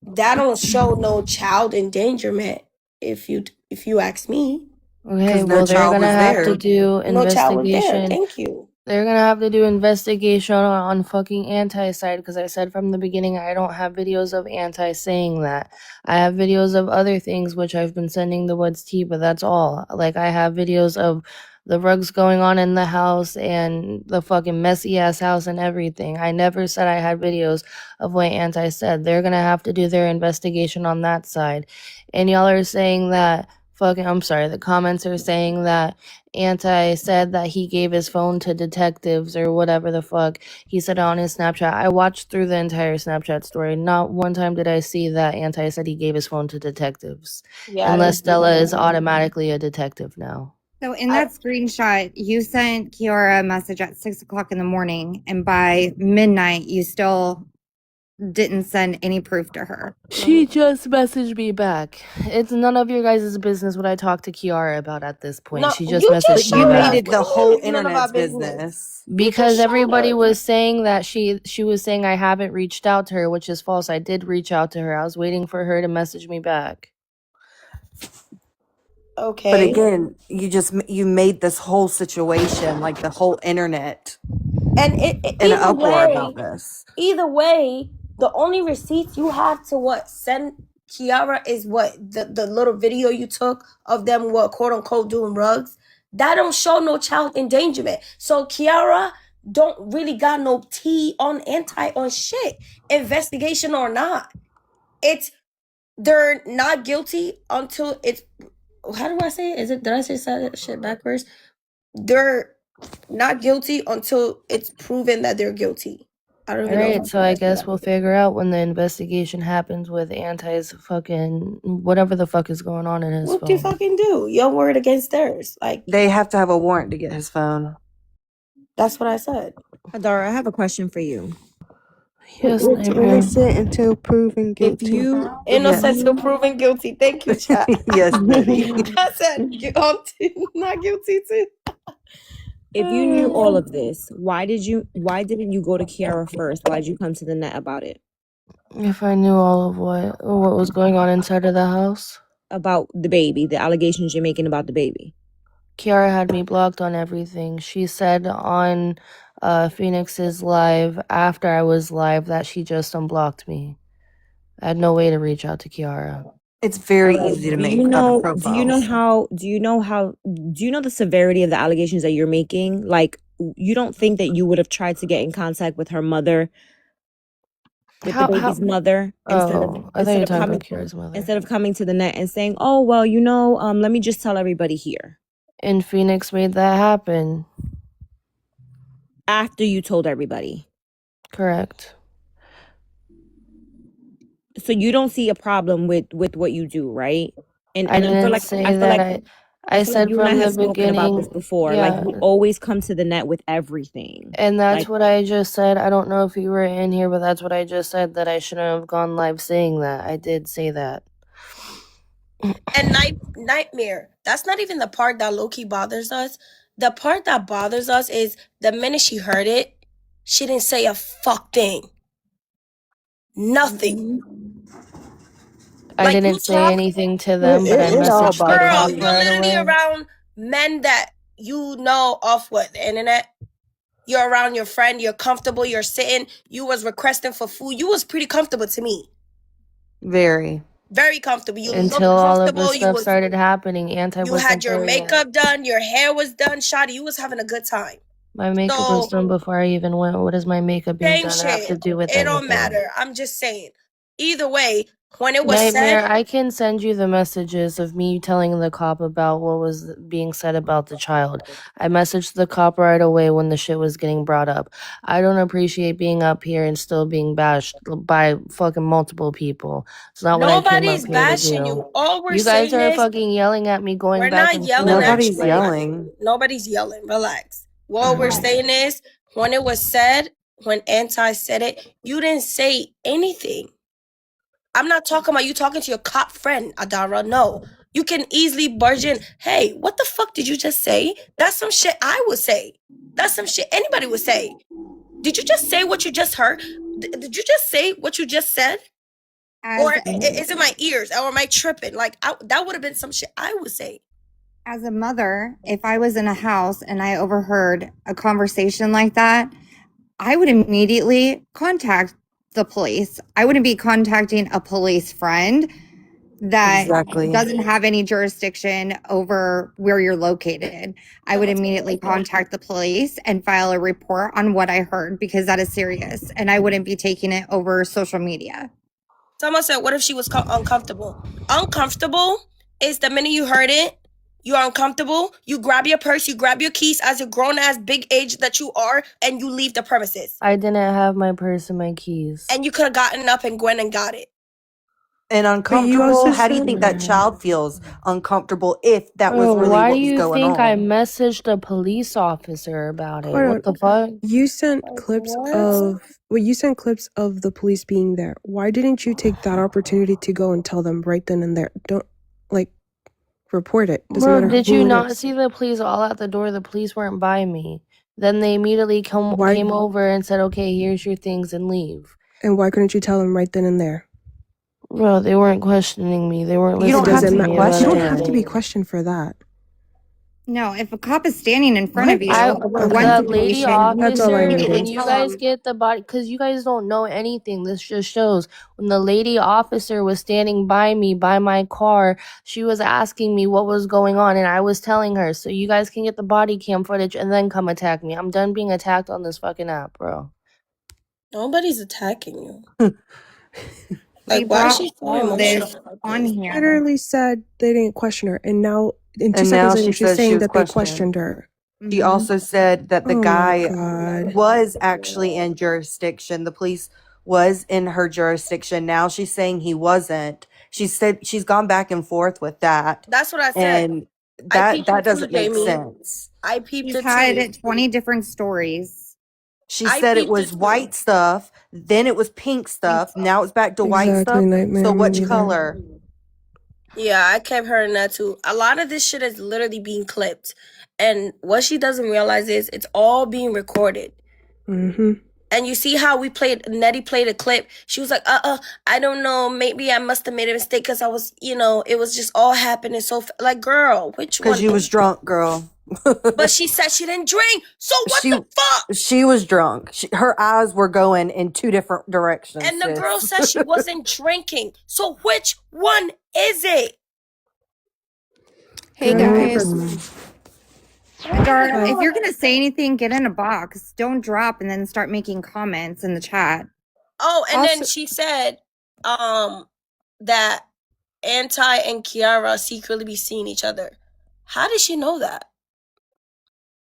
Speaker 2: that don't show no child endangerment. If you ask me,
Speaker 1: Okay,
Speaker 5: No
Speaker 1: well, they're
Speaker 5: child
Speaker 1: gonna
Speaker 5: was
Speaker 1: have to
Speaker 5: there.
Speaker 1: do
Speaker 2: no child was there.
Speaker 1: investigation.
Speaker 2: Thank you.
Speaker 1: They're gonna have to do investigation on fucking Anti side because I said from the beginning I don't have videos of Anti saying that. I have videos of other things which I've been sending the Woods Tea, but that's all. Like, I have videos of the rugs going on in the house and the fucking messy ass house and everything. I never said I had videos of what Anti said. They're gonna have to do their investigation on that side. And y'all are saying that I'm sorry, the comments are saying that Anti said that he gave his phone to detectives or whatever the fuck. He said it on his Snapchat. I watched through the entire Snapchat story. Not one time did I see that Anti said he gave his phone to detectives.
Speaker 2: Yeah, I
Speaker 1: Unless
Speaker 2: didn't see
Speaker 1: Stella
Speaker 2: that.
Speaker 1: is automatically a detective now.
Speaker 3: So in that screenshot, you sent Kiara a message at 6:00 in the morning, and by midnight, you still didn't send any proof to her.
Speaker 1: She just messaged me back. It's none of your guys' business what I talked to Kiara about at this point.
Speaker 2: No,
Speaker 1: She just
Speaker 2: you
Speaker 1: messaged
Speaker 2: just
Speaker 1: me
Speaker 5: You
Speaker 2: showed
Speaker 5: made
Speaker 2: us.
Speaker 1: back.
Speaker 5: it
Speaker 2: What
Speaker 5: the
Speaker 2: do you
Speaker 5: whole
Speaker 2: mean it's none of our
Speaker 5: internet's
Speaker 2: business?
Speaker 5: business.
Speaker 2: You
Speaker 1: Because
Speaker 2: just showed
Speaker 1: everybody
Speaker 2: us.
Speaker 1: was saying that she was saying I haven't reached out to her, which is false. I did reach out to her. I was waiting for her to message me back.
Speaker 2: Okay.
Speaker 5: But again, you made this whole situation, like the whole internet,
Speaker 2: And
Speaker 5: in an
Speaker 2: either
Speaker 5: uproar about
Speaker 2: way,
Speaker 5: this.
Speaker 2: the only receipts you have to send Kiara is the little video you took of them quote unquote doing rugs. That don't show no child endangerment. So Kiara don't really got no tea on on shit, investigation or not. They're not guilty until it's, how do I say it? Did I say that shit backwards? They're not guilty until it's proven that they're guilty. I don't even know.
Speaker 1: Alright, so I guess we'll figure out when the investigation happens with Anti's fucking whatever the fuck is going on in his
Speaker 2: What do you
Speaker 1: phone.
Speaker 2: fucking do? Your word against theirs. Like,
Speaker 5: They have to have a warrant to get his phone.
Speaker 2: that's what I said.
Speaker 9: Adara, I have a question for you.
Speaker 1: Yes,
Speaker 7: It's
Speaker 1: Nightmare.
Speaker 7: innocent until proven
Speaker 9: If
Speaker 7: guilty.
Speaker 9: you
Speaker 2: Innocent till proven guilty. Thank you, chat.
Speaker 5: Yes, Betty.
Speaker 2: I said not guilty too.
Speaker 9: if you knew all of this, why didn't you go to Kiara first? Why did you come to the net about it?
Speaker 1: If I knew all of what was going on inside of the house.
Speaker 9: About the baby, the allegations you're making about the baby.
Speaker 1: Kiara had me blocked on everything. She said on Phoenix's live after I was live that she just unblocked me. I had no way to reach out to Kiara.
Speaker 5: It's very easy to
Speaker 9: Do
Speaker 5: make
Speaker 9: you know
Speaker 5: profiles.
Speaker 9: do you know the severity of the allegations that you're making? Like, you don't think that you would have tried to get in contact with her mother, with the baby's mother, instead of
Speaker 1: Oh, I thought you were talking about Kiara's mother.
Speaker 9: instead of coming to the net and saying, "Oh, well, let me just tell everybody here."
Speaker 1: And Phoenix made that happen.
Speaker 9: After you told everybody.
Speaker 1: Correct.
Speaker 9: So you don't see a problem with what you do, right? And
Speaker 1: I
Speaker 9: I feel
Speaker 1: didn't
Speaker 9: like
Speaker 1: say
Speaker 9: I feel
Speaker 1: that.
Speaker 9: like
Speaker 1: I said
Speaker 9: you and I
Speaker 1: from the
Speaker 9: have spoken about this
Speaker 1: beginning.
Speaker 9: before.
Speaker 1: Yeah.
Speaker 9: Like, you always come to the net with everything.
Speaker 1: And that's
Speaker 9: Like,
Speaker 1: what I just said. I don't know if you were in here, but that's what I just said, that I shouldn't have gone live saying that. I did say that.
Speaker 2: And Nightmare, that's not even the part that low-key bothers us. The part that bothers us is the minute she heard it, she didn't say a fuck thing. Nothing.
Speaker 1: I
Speaker 2: Like,
Speaker 1: didn't say anything to them, but I
Speaker 7: It all
Speaker 1: messaged the
Speaker 7: bothers
Speaker 2: girl,
Speaker 1: cop
Speaker 7: me.
Speaker 2: you're
Speaker 1: right
Speaker 2: literally
Speaker 1: away.
Speaker 2: around men that you know off the internet. You're around your friend, you're comfortable, you're sitting, you was requesting for food. You was pretty comfortable to me.
Speaker 5: Very.
Speaker 2: Very comfortable. You looked
Speaker 1: Until all of
Speaker 2: comfortable.
Speaker 1: this stuff started happening. Anti
Speaker 2: You
Speaker 1: wasn't
Speaker 2: had your
Speaker 1: there yet.
Speaker 2: makeup done, your hair was done, Shotty. You was having a good time.
Speaker 1: My makeup was done before I even went. What does my makeup being
Speaker 2: Same
Speaker 1: done have to
Speaker 2: shit.
Speaker 1: do with
Speaker 2: It don't
Speaker 1: anything?
Speaker 2: matter. I'm just saying. Either way, when it was
Speaker 1: Nightmare,
Speaker 2: said,
Speaker 1: I can send you the messages of me telling the cop about what was being said about the child. I messaged the cop right away when the shit was getting brought up. I don't appreciate being up here and still being bashed by fucking multiple people. It's not what I came up
Speaker 2: nobody's
Speaker 1: here to
Speaker 2: bashing
Speaker 1: do.
Speaker 2: you. All we're
Speaker 1: You guys
Speaker 2: saying
Speaker 1: are
Speaker 2: is,
Speaker 1: fucking yelling at me, going
Speaker 2: we're
Speaker 1: back
Speaker 2: not
Speaker 1: and
Speaker 2: yelling
Speaker 1: forth.
Speaker 2: at
Speaker 5: Nobody's
Speaker 2: you.
Speaker 5: yelling.
Speaker 2: Nobody's yelling. Relax. What we're saying is, when it was said, when Anti said it, you didn't say anything. I'm not talking about you talking to your cop friend, Adara. No. You can easily barge in. Hey, what the fuck did you just say? That's some shit I would say. That's some shit anybody would say. Did you just say what you just heard? Did you just say what you just said? Or is it my ears? Or am I tripping? Like, that would have been some shit I would say.
Speaker 3: As a mother, if I was in a house and I overheard a conversation like that, I would immediately contact the police. I wouldn't be contacting a police friend. that
Speaker 5: Exactly.
Speaker 3: doesn't have any jurisdiction over where you're located, I would immediately contact the police and file a report on what I heard, because that is serious, and I wouldn't be taking it over social media.
Speaker 2: Someone said, what if she was uncomfortable? Uncomfortable is the minute you heard it, you're uncomfortable, you grab your purse, you grab your keys as a grown-ass big age that you are, and you leave the premises.
Speaker 1: I didn't have my purse and my keys.
Speaker 2: And you could have gotten up and went and got it.
Speaker 5: And uncomfortable, how do you think that child feels uncomfortable if that was really
Speaker 1: why
Speaker 5: what
Speaker 1: do
Speaker 5: was
Speaker 1: you
Speaker 5: going
Speaker 1: think
Speaker 5: on?
Speaker 1: I messaged a police officer about it?
Speaker 7: Hold on.
Speaker 1: What the fuck?
Speaker 7: You sent clips of the police being there. Why didn't you take that opportunity to go and tell them right then and there? Don't report it. Doesn't
Speaker 1: Bro,
Speaker 7: matter
Speaker 1: did
Speaker 7: who
Speaker 1: you
Speaker 7: it
Speaker 1: not
Speaker 7: is.
Speaker 1: see the police all at the door? The police weren't by me. Then they immediately came over and said, okay, here's your things, and leave.
Speaker 7: And why couldn't you tell them right then and there?
Speaker 1: Bro, they weren't questioning me. They weren't
Speaker 5: You don't
Speaker 1: listening
Speaker 5: have
Speaker 1: to
Speaker 5: to
Speaker 1: me
Speaker 5: be
Speaker 1: about
Speaker 7: You don't
Speaker 5: questioned.
Speaker 7: have to be
Speaker 1: anything.
Speaker 7: questioned for that.
Speaker 3: No, if a cop is standing in front of you,
Speaker 7: Okay.
Speaker 3: one
Speaker 1: The lady
Speaker 3: situation,
Speaker 7: That's all I
Speaker 1: officer,
Speaker 7: needed.
Speaker 1: when you guys get the body, because you guys don't know anything, this just shows. When the lady officer was standing by me, by my car, she was asking me what was going on, and I was telling her, so you guys can get the body cam footage and then come attack me. I'm done being attacked on this fucking app, bro.
Speaker 2: Nobody's attacking you.
Speaker 3: we
Speaker 2: Like, why is
Speaker 3: brought
Speaker 2: she so
Speaker 3: all of
Speaker 2: emotional
Speaker 3: this
Speaker 2: about
Speaker 3: on
Speaker 2: this?
Speaker 3: here.
Speaker 7: Literally said they didn't question her, and now in 2
Speaker 5: And
Speaker 7: seconds
Speaker 5: now
Speaker 7: later
Speaker 5: she
Speaker 7: she's
Speaker 5: says she
Speaker 7: saying
Speaker 5: was
Speaker 7: that they
Speaker 5: questioned.
Speaker 7: questioned her.
Speaker 5: She also said that the
Speaker 7: Oh my
Speaker 5: guy
Speaker 7: God.
Speaker 5: was actually in jurisdiction. The police was in her jurisdiction. Now she's saying he wasn't. She said she's gone back and forth with that.
Speaker 2: That's what I said.
Speaker 5: And
Speaker 2: I
Speaker 5: that
Speaker 2: peeped it too,
Speaker 5: doesn't make
Speaker 2: Jamie.
Speaker 5: sense.
Speaker 2: I peeped
Speaker 3: She's
Speaker 2: it
Speaker 3: had
Speaker 2: too.
Speaker 3: 20 different stories.
Speaker 5: She
Speaker 2: I
Speaker 5: said it
Speaker 2: peeped
Speaker 5: was
Speaker 2: it too.
Speaker 5: white stuff, then it was pink stuff, now it's back to white
Speaker 7: Exactly,
Speaker 5: stuff.
Speaker 7: Nightmare.
Speaker 5: So
Speaker 7: Me
Speaker 5: which
Speaker 7: neither.
Speaker 5: color?
Speaker 2: Yeah, I kept hearing that too. A lot of this shit is literally being clipped. And what she doesn't realize is it's all being recorded.
Speaker 7: Mm-hmm.
Speaker 2: And you see how Nettie played a clip. She was like, I don't know. Maybe I must have made a mistake because I was, it was just all happening so like, girl, which one?
Speaker 5: Because you was drunk, girl.
Speaker 2: But she said she didn't drink. So what the fuck?
Speaker 5: She was drunk. Her eyes were going in two different directions.
Speaker 2: And the girl said she wasn't drinking. So which one is it?
Speaker 10: Hey guys.
Speaker 3: Adara, if you're going to say anything, get in a box. Don't drop and then start making comments in the chat.
Speaker 2: Oh, and
Speaker 10: Also-
Speaker 2: then she said that Anti and Kiara secretly be seeing each other. How did she know that?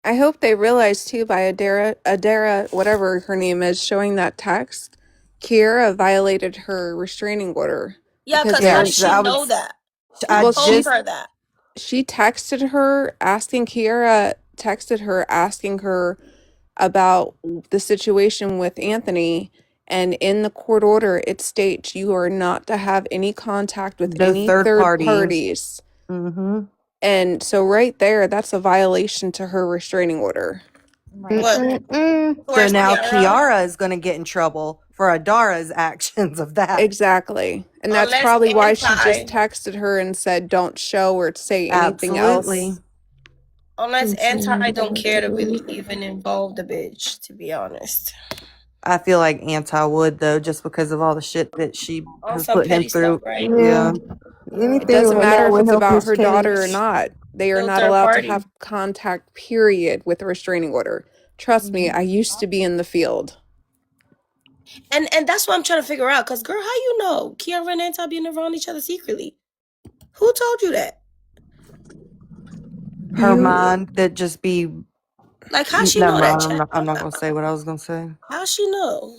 Speaker 10: I hope they realize too by Adara, whatever her name is, showing that text, Kiara violated her restraining order.
Speaker 2: Yeah, because how did she know that? Who told her that?
Speaker 10: She texted her asking her about the situation with Anthony, and in the court order it states you are not to have any contact with any third parties.
Speaker 5: Mm-hmm.
Speaker 10: And so right there, that's a violation to her restraining order.
Speaker 2: What?
Speaker 5: So now Kiara is going to get in trouble for Adara's actions of that.
Speaker 10: Exactly. And that's
Speaker 2: Unless
Speaker 10: probably why she
Speaker 2: Anti-
Speaker 10: just texted her and said don't show or say anything else.
Speaker 2: Unless Anti don't care to really even involve the bitch, to be honest.
Speaker 5: I feel like Anti would, though, just because of all the shit that she has
Speaker 2: some
Speaker 5: put him
Speaker 2: petty
Speaker 5: through.
Speaker 2: stuff, right?
Speaker 5: Yeah.
Speaker 10: It doesn't matter if it's about her daughter or not. They are
Speaker 2: Still
Speaker 10: not
Speaker 2: third
Speaker 10: allowed
Speaker 2: party.
Speaker 10: to have contact, period, with a restraining order. Trust me, I used to be in the field.
Speaker 2: And that's what I'm trying to figure out. Because, girl, how you know Kiara and Anti being around each other secretly? Who told you that?
Speaker 5: Her mind that just be...
Speaker 2: Like, how she know that?
Speaker 5: I'm not going to say what I was going to say.
Speaker 2: How she know?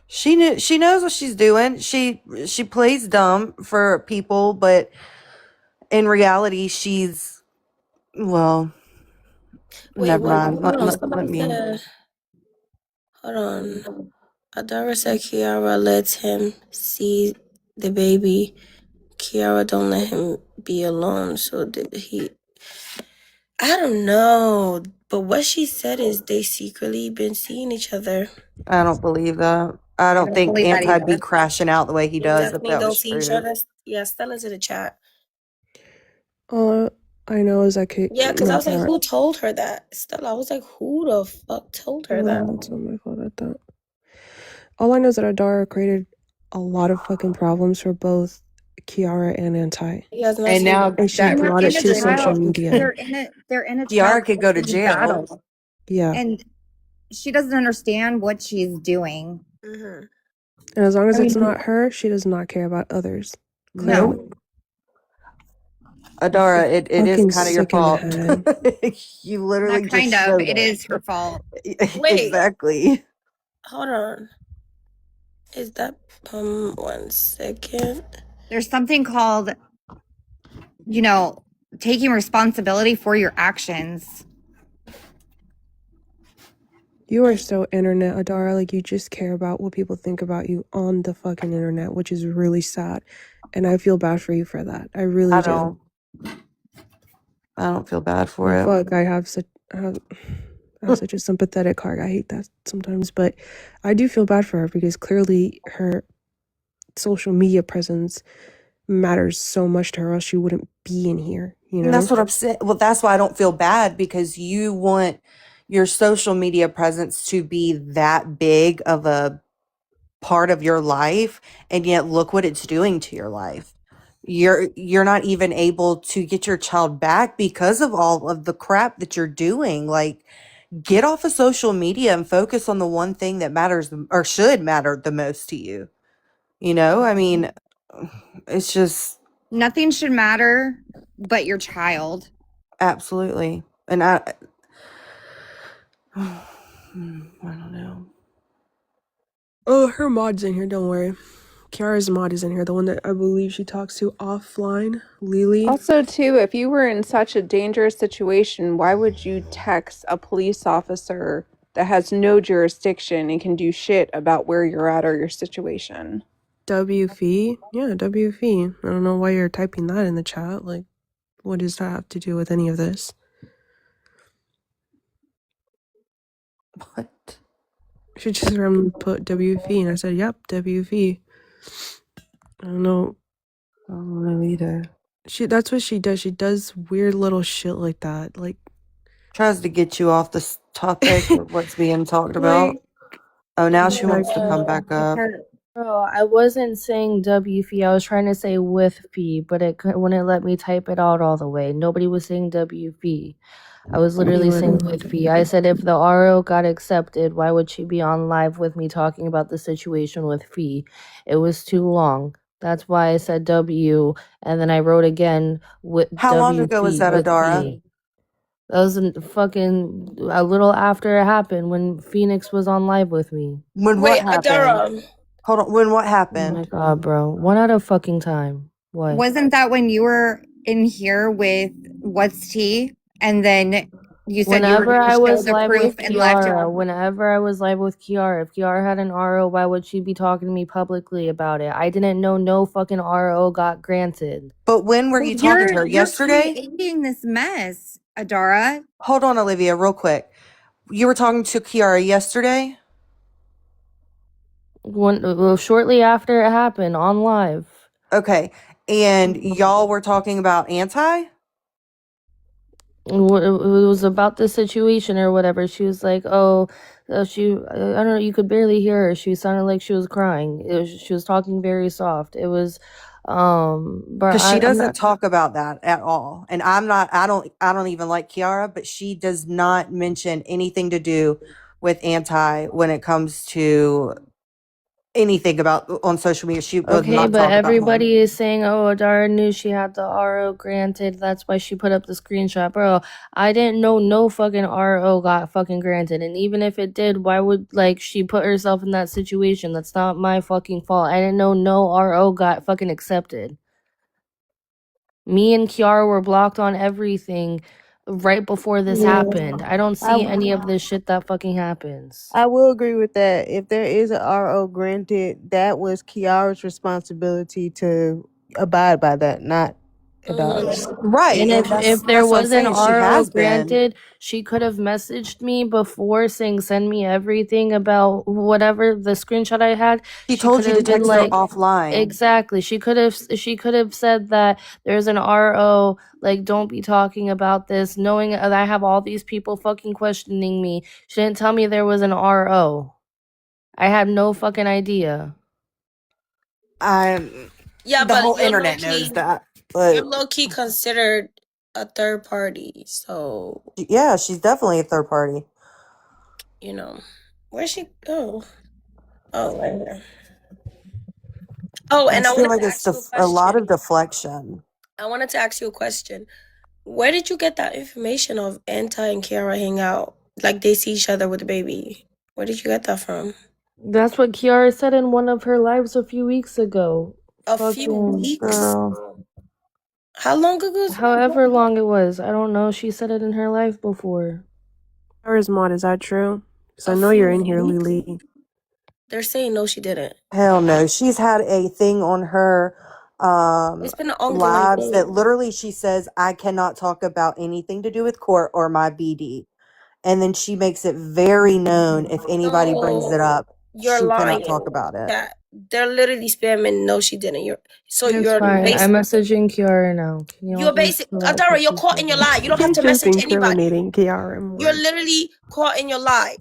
Speaker 5: She knows what she's doing. She plays dumb for people, but in reality, she's... Well...
Speaker 2: Wait,
Speaker 5: never mind.
Speaker 2: Hold on. Adara said Kiara lets him see the baby. Kiara don't let him be alone. So did he... I don't know. But what she said is they secretly been seeing each other.
Speaker 5: I don't believe that. I don't think Anti'd be crashing out the way he does if that was true.
Speaker 2: Yeah, Stella's in the chat.
Speaker 7: I know is that
Speaker 2: Yeah, because I was like, who told her that? Stella, I was like, who the fuck told her that?
Speaker 7: That's not my fault at that. All I know is that Adara created a lot of fucking problems for both Kiara and Anti.
Speaker 5: And now
Speaker 7: And she
Speaker 5: that
Speaker 7: brought it to social media.
Speaker 9: They're in a
Speaker 5: Kiara
Speaker 9: child
Speaker 5: could go to
Speaker 9: custody
Speaker 5: jail.
Speaker 9: battle.
Speaker 7: Yeah.
Speaker 9: And she doesn't understand what she's doing.
Speaker 7: And as long as it's not her, she does not care about others. Clearly.
Speaker 9: No.
Speaker 5: Adara, it is
Speaker 7: Fucking
Speaker 5: kind of your
Speaker 7: sick in the
Speaker 5: fault.
Speaker 7: head.
Speaker 5: You literally
Speaker 9: Not kind
Speaker 5: just
Speaker 9: of.
Speaker 5: showed
Speaker 9: It is her fault.
Speaker 2: Wait.
Speaker 5: Exactly.
Speaker 2: Hold on. Is that 1 second?
Speaker 9: There's something called, taking responsibility for your actions.
Speaker 7: You are so internet, Adara. Like, you just care about what people think about you on the fucking internet, which is really sad. And I feel bad for you for that. I really do.
Speaker 5: I don't feel bad for it.
Speaker 7: Fuck, I have such a sympathetic heart. I hate that sometimes, but I do feel bad for her because clearly her social media presence matters so much to her, else she wouldn't be in here, you know?
Speaker 5: And that's what I'm saying. Well, that's why I don't feel bad, because you want your social media presence to be that big of a part of your life, and yet look what it's doing to your life. You're not even able to get your child back because of all of the crap that you're doing. Like, get off of social media and focus on the one thing that matters or should matter the most to you. I mean, it's just
Speaker 9: Nothing should matter but your child.
Speaker 5: absolutely. And I don't know.
Speaker 7: Oh, her mod's in here, don't worry. Kiara's mod is in here, the one that I believe she talks to offline, Lily.
Speaker 10: Also, too, if you were in such a dangerous situation, why would you text a police officer that has no jurisdiction and can do shit about where you're at or your situation?
Speaker 7: WFE? Yeah, WFE. I don't know why you're typing that in the chat. Like, what does that have to do with any of this?
Speaker 5: What?
Speaker 7: She just randomly put WFE, and I said, yep, WFE. I don't know either. That's what she does. She does weird little shit like that. Like,
Speaker 5: Tries to get you off this topic of what's being talked about. Oh, now she wants to come back up.
Speaker 1: Bro, I wasn't saying WFE. I was trying to say with fee, but it wouldn't let me type it out all the way. Nobody was saying WFE. I was literally saying with fee. I said if the RO got accepted, why would she be on live with me talking about the situation with fee? It was too long. That's why I said W, and then I wrote again with
Speaker 5: How long ago was that, Adara?
Speaker 1: That was fucking a little after it happened when Phoenix was on live with me.
Speaker 5: When what happened?
Speaker 2: Adara.
Speaker 5: Hold on. When what
Speaker 1: Oh
Speaker 5: happened?
Speaker 1: my god, bro. 1 out of fucking time. What?
Speaker 9: Wasn't that when you were in here with What's Tea? And then you said you were
Speaker 1: Whenever
Speaker 9: going to
Speaker 1: I
Speaker 9: show
Speaker 1: was
Speaker 9: the
Speaker 1: live
Speaker 9: proof
Speaker 1: with
Speaker 9: and live
Speaker 1: Kiara, whenever I was live with Kiara, if Kiara had an RO, why would she be talking to me publicly about it? I didn't know no fucking RO got granted.
Speaker 5: But when were you talking to her? Yesterday?
Speaker 9: You're creating this mess, Adara.
Speaker 5: Hold on, Olivia, real quick. You were talking to Kiara yesterday?
Speaker 1: Shortly after it happened, on live.
Speaker 5: Okay. And y'all were talking about Anti?
Speaker 1: It was about the situation or whatever. She was like, "Oh, I don't know. You could barely hear her. She sounded like she was crying. She was talking very soft. It was, but
Speaker 5: Because she doesn't talk about that at all. And I don't even like Kiara, but she does not mention anything to do with Anti when it comes to anything about on social media. She will
Speaker 1: okay,
Speaker 5: not
Speaker 1: but
Speaker 5: talk about
Speaker 1: everybody is saying, "Oh, Adara knew she had the RO granted. That's why she put up the screenshot." Bro, I didn't know no fucking RO got fucking granted. And even if it did, why would she put herself in that situation? That's not my fucking fault. I didn't know no RO got fucking accepted. Me and Kiara were blocked on everything right before this happened. I don't see any of this shit that fucking happens.
Speaker 4: I will agree with that. If there is a RO granted, that was Kiara's responsibility to abide by that, not Adara's.
Speaker 5: Right.
Speaker 1: And if there was an RO
Speaker 5: has been.
Speaker 1: granted, she could have messaged me before saying send me everything about whatever the screenshot I had.
Speaker 5: She told you to text her offline.
Speaker 1: Exactly. She could have said that there's an RO, like don't be talking about this, knowing that I have all these people fucking questioning me. She didn't tell me there was an RO. I had no fucking idea.
Speaker 2: Yeah,
Speaker 5: The
Speaker 2: but
Speaker 5: whole internet knows that.
Speaker 2: you're
Speaker 5: But
Speaker 2: low key considered a third party, so
Speaker 5: yeah, she's definitely a third party.
Speaker 2: you know, where'd she go? Oh, right here. Oh,
Speaker 5: I
Speaker 2: and I
Speaker 5: feel
Speaker 2: wanted
Speaker 5: like
Speaker 2: to
Speaker 5: it's
Speaker 2: ask you a
Speaker 5: a lot
Speaker 2: question.
Speaker 5: of deflection.
Speaker 2: I wanted to ask you a question. Where did you get that information of Anta and Kiara hang out? Like they see each other with the baby. Where did you get that from?
Speaker 1: That's what Kiara said in one of her lives a few weeks ago.
Speaker 2: A few
Speaker 1: Fucking
Speaker 2: weeks?
Speaker 1: girl.
Speaker 2: How long ago?
Speaker 1: However long it was. I don't know. She said it in her life before.
Speaker 7: Mod, is that true? Because I
Speaker 2: A
Speaker 7: know
Speaker 2: few
Speaker 7: you're in here,
Speaker 2: weeks?
Speaker 7: Lily.
Speaker 2: They're saying no, she didn't.
Speaker 5: Hell no. She's had a thing on her
Speaker 2: It's been an ongoing
Speaker 5: lives that
Speaker 2: thing.
Speaker 5: literally she says, I cannot talk about anything to do with court or my BD. And then she makes it very known if anybody brings it
Speaker 2: No,
Speaker 5: up,
Speaker 2: you're
Speaker 5: she cannot talk
Speaker 2: lying.
Speaker 5: about it.
Speaker 2: That they're literally spamming. No, she didn't.
Speaker 1: It's
Speaker 2: You're
Speaker 1: fine. I'm
Speaker 2: basic.
Speaker 1: messaging Kiara now. Can y'all
Speaker 2: You're
Speaker 1: just
Speaker 2: basic.
Speaker 1: chill out for
Speaker 2: Adara, you're
Speaker 1: 2
Speaker 2: caught in your lie.
Speaker 1: seconds?
Speaker 2: You don't have
Speaker 7: He's
Speaker 2: to
Speaker 7: just
Speaker 2: message anybody.
Speaker 7: incriminating Kiara more.
Speaker 2: You're literally caught in your lie.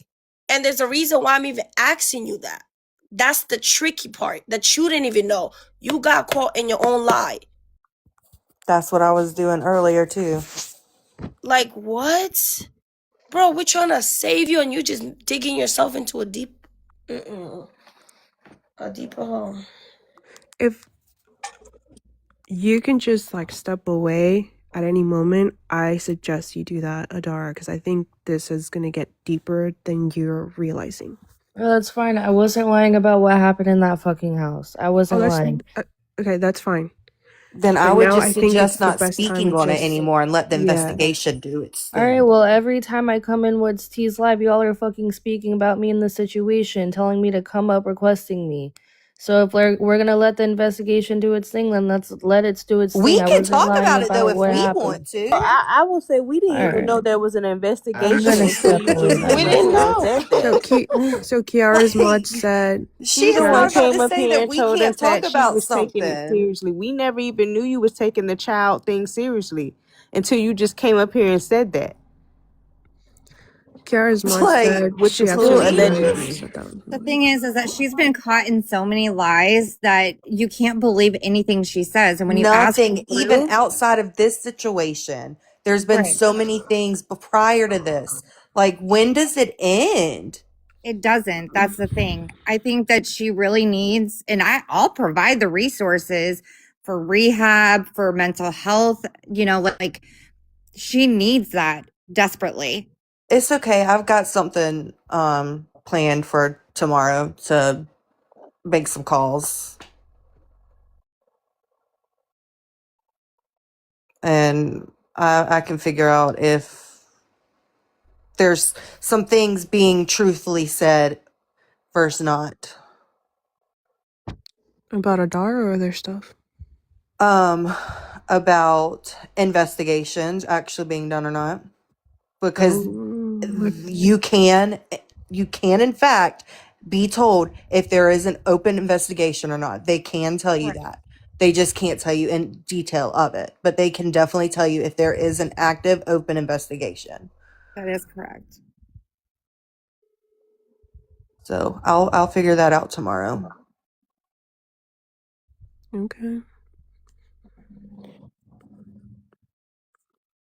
Speaker 2: And there's a reason why I'm even asking you that. That's the tricky part that you didn't even know. You got caught in your own lie.
Speaker 5: That's what I was doing earlier too.
Speaker 2: Like, what? Bro, we're trying to save you and you just digging yourself into a deeper hole.
Speaker 7: If you can just like step away at any moment, I suggest you do that, Adara, because I think this is going to get deeper than you're realizing.
Speaker 1: That's fine. I wasn't lying about what happened in that fucking house. I wasn't lying.
Speaker 7: Okay, that's fine.
Speaker 5: Then
Speaker 7: But
Speaker 5: I would
Speaker 7: now
Speaker 5: just
Speaker 7: I think it's
Speaker 5: suggest
Speaker 7: the
Speaker 5: not
Speaker 7: best time
Speaker 5: speaking
Speaker 7: to
Speaker 5: on it
Speaker 7: just
Speaker 5: anymore and let the
Speaker 7: yeah.
Speaker 5: investigation do its thing.
Speaker 1: Alright, well, every time I come in Woods T's live, y'all are fucking speaking about me in the situation, telling me to come up, requesting me. So if we're gonna let the investigation do its thing, then let's let it do its
Speaker 5: We
Speaker 1: thing. I
Speaker 5: can
Speaker 1: wasn't
Speaker 5: talk
Speaker 1: lying
Speaker 5: about it though
Speaker 1: about
Speaker 5: if
Speaker 1: what
Speaker 5: we
Speaker 1: happened.
Speaker 5: want to.
Speaker 4: I will say we didn't even know
Speaker 1: Alright.
Speaker 4: there was an
Speaker 1: I'm
Speaker 4: investigation
Speaker 1: gonna
Speaker 4: until
Speaker 1: step
Speaker 4: you
Speaker 1: away
Speaker 4: just
Speaker 1: then.
Speaker 2: We
Speaker 4: came up
Speaker 2: didn't
Speaker 4: here and
Speaker 2: know.
Speaker 4: said
Speaker 7: So
Speaker 4: that.
Speaker 7: so Kiara's mod
Speaker 5: Like,
Speaker 7: said
Speaker 5: she
Speaker 4: She's
Speaker 5: is
Speaker 4: the
Speaker 5: not
Speaker 4: one
Speaker 7: Kiara's
Speaker 5: about to
Speaker 4: came up
Speaker 5: say
Speaker 4: here
Speaker 5: that
Speaker 4: and
Speaker 5: we
Speaker 4: told us
Speaker 5: can't talk
Speaker 4: that she
Speaker 5: about
Speaker 4: was taking it
Speaker 5: something.
Speaker 4: seriously. We never even knew you was taking the child thing seriously until you just came up here and said that.
Speaker 7: Kiara's mod
Speaker 5: Like,
Speaker 7: said
Speaker 4: With
Speaker 7: she
Speaker 4: the
Speaker 7: actually
Speaker 4: full
Speaker 5: please.
Speaker 4: allegedly.
Speaker 7: said that.
Speaker 3: The thing is that she's been caught in so many lies that you can't believe anything she says. And when you ask
Speaker 5: Nothing, even
Speaker 3: proof,
Speaker 5: outside of this situation. There's been
Speaker 3: right,
Speaker 5: so many things prior to this. Like, when does it end?
Speaker 3: it doesn't. That's the thing. I think that she really needs, and I'll provide the resources for rehab, for mental health, like she needs that desperately.
Speaker 5: It's okay. I've got something planned for tomorrow to make some calls. And I can figure out if there's some things being truthfully said versus not.
Speaker 7: About Adara or other stuff?
Speaker 5: About investigations actually being done or not. Because you can in fact be told if there is an open investigation or not. They can tell you that. They just can't tell you in detail of it, but they can definitely tell you if there is an active open investigation.
Speaker 3: That is correct.
Speaker 5: So I'll figure that out tomorrow.
Speaker 7: Okay.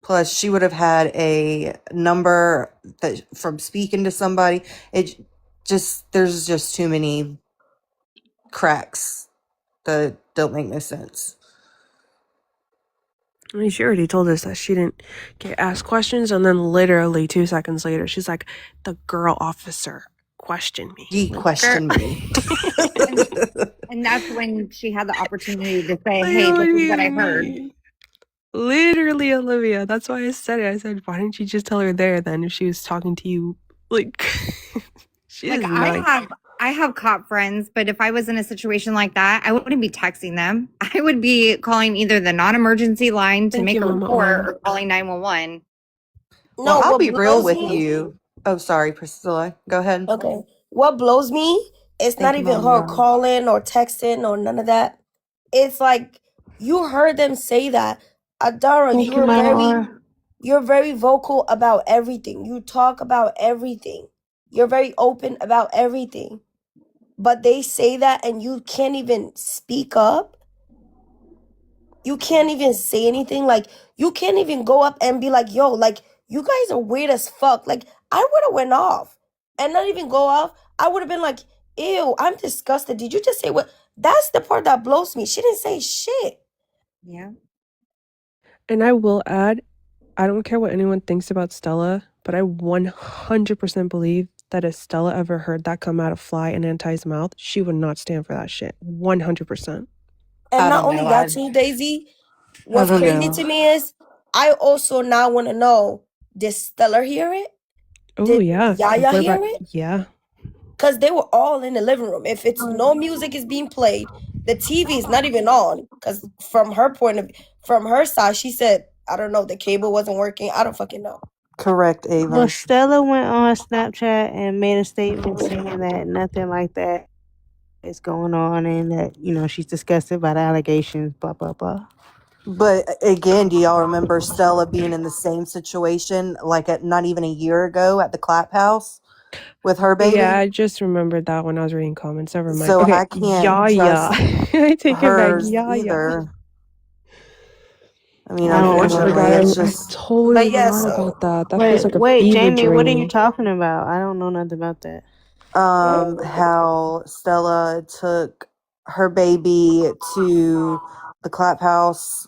Speaker 5: Plus, she would have had a number that from speaking to somebody. There's just too many cracks that don't make no sense.
Speaker 7: I mean, she already told us that she didn't get asked questions, and then literally 2 seconds later, she's like, "The girl officer questioned me."
Speaker 5: He questioned me.
Speaker 3: And that's when she had the opportunity to say,
Speaker 7: Like,
Speaker 3: hey,
Speaker 7: what
Speaker 3: this
Speaker 7: do
Speaker 3: is what I
Speaker 7: you
Speaker 3: heard.
Speaker 7: mean? Literally, Olivia. That's why I said it. I said, why didn't you just tell her there then if she was talking to you? Like, she
Speaker 3: Like
Speaker 7: is not.
Speaker 3: I have cop friends, but if I was in a situation like that, I wouldn't be texting them. I would be calling either the non-emergency line to
Speaker 7: Thank
Speaker 3: make
Speaker 7: you,
Speaker 3: a
Speaker 7: Mama
Speaker 3: report
Speaker 7: O.
Speaker 3: or calling 911.
Speaker 5: Well,
Speaker 2: No,
Speaker 5: I'll
Speaker 2: what
Speaker 5: be real
Speaker 2: blows
Speaker 5: with
Speaker 2: me?
Speaker 5: you. Oh, sorry, Priscilla. Go ahead.
Speaker 2: Okay. What blows me? It's not
Speaker 5: Thank you,
Speaker 2: even
Speaker 5: Mama.
Speaker 2: her calling or texting or none of that. It's like you heard them say that. Adara,
Speaker 1: Thank you, Mama.
Speaker 2: you're very vocal about everything. You talk about everything. You're very open about everything. But they say that and you can't even speak up. you can't even say anything. Like, you can't even go up and be like, yo, like, you guys are weird as fuck. Like, I would have went off. And not even go off. I would have been like, ew, I'm disgusted. Did you just say what? That's the part that blows me. She didn't say shit.
Speaker 9: Yeah.
Speaker 7: And I will add, I don't care what anyone thinks about Stella, but I 100% believe that if Stella ever heard that come out of Fly and Anti's mouth, she would not stand for that shit. 100%.
Speaker 2: And
Speaker 5: I
Speaker 2: not
Speaker 5: don't
Speaker 2: only
Speaker 5: know.
Speaker 2: that, too, Daisy,
Speaker 5: I
Speaker 2: what's
Speaker 5: don't
Speaker 2: crazy
Speaker 5: know.
Speaker 2: to me is I also now want to know, did Stella hear it?
Speaker 7: Oh,
Speaker 2: Did
Speaker 7: yeah.
Speaker 2: Yaya
Speaker 7: What
Speaker 2: hear
Speaker 7: about,
Speaker 2: it?
Speaker 7: yeah.
Speaker 2: Because they were all in the living room. If it's no music is being played, the TV is not even on. Because from her point of from her side, she said, I don't know, the cable wasn't working. I don't fucking know.
Speaker 5: Correct,
Speaker 4: Well,
Speaker 5: Ava.
Speaker 4: Stella went on Snapchat and made a statement saying that nothing like that is going on and that, she's disgusted by the allegations, blah, blah, blah.
Speaker 5: But again, do y'all remember Stella being in the same situation, like not even a year ago at the Clap House with her
Speaker 7: Yeah,
Speaker 5: baby?
Speaker 7: I just remembered that when I was reading comments. Never mind.
Speaker 5: So
Speaker 7: Okay,
Speaker 5: I can't
Speaker 7: Yaya.
Speaker 5: trust
Speaker 7: I take it back.
Speaker 5: hers
Speaker 7: Yaya.
Speaker 5: either. I mean,
Speaker 4: I don't
Speaker 7: I
Speaker 4: remember
Speaker 5: unfortunately,
Speaker 7: forgot.
Speaker 5: it's
Speaker 4: that.
Speaker 7: I
Speaker 5: just
Speaker 7: totally
Speaker 2: But yeah,
Speaker 7: forgot
Speaker 2: so
Speaker 7: about that. That feels like a
Speaker 4: Wait,
Speaker 7: fever
Speaker 4: Jamie, what are you
Speaker 7: dream.
Speaker 4: talking about? I don't know nothing about that.
Speaker 5: how Stella took her baby to the Clap House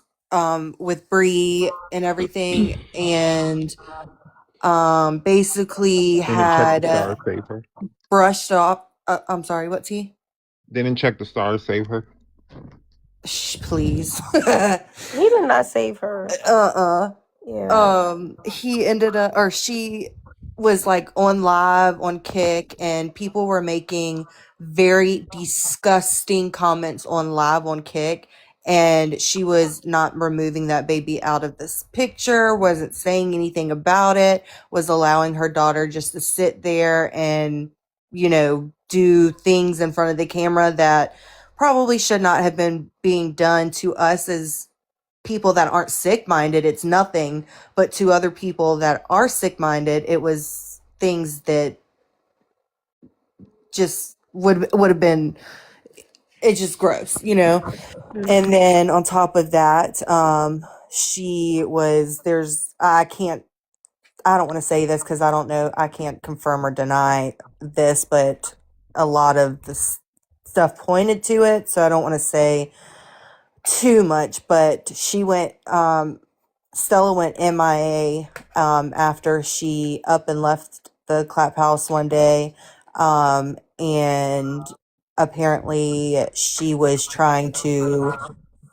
Speaker 5: with Bree and everything, and basically
Speaker 6: Didn't check the
Speaker 5: had
Speaker 6: star save her.
Speaker 5: brushed off. I'm sorry, what's he?
Speaker 6: Didn't check the star save her.
Speaker 5: Shh, please.
Speaker 2: he did not save her. Yeah.
Speaker 5: He ended up, or she was like on live on Kick, and people were making very disgusting comments on live on Kick, and she was not removing that baby out of this picture, wasn't saying anything about it, was allowing her daughter just to sit there and, do things in front of the camera that probably should not have been being done. To us as people that aren't sick-minded, it's nothing, but to other people that are sick-minded, it was things that just would have been, it's just gross. And then on top of that, she was, I don't want to say this because I don't know, I can't confirm or deny this, but a lot of the stuff pointed to it, so I don't want to say too much. But Stella went MIA after she up and left the Clap House one day, and apparently she was trying to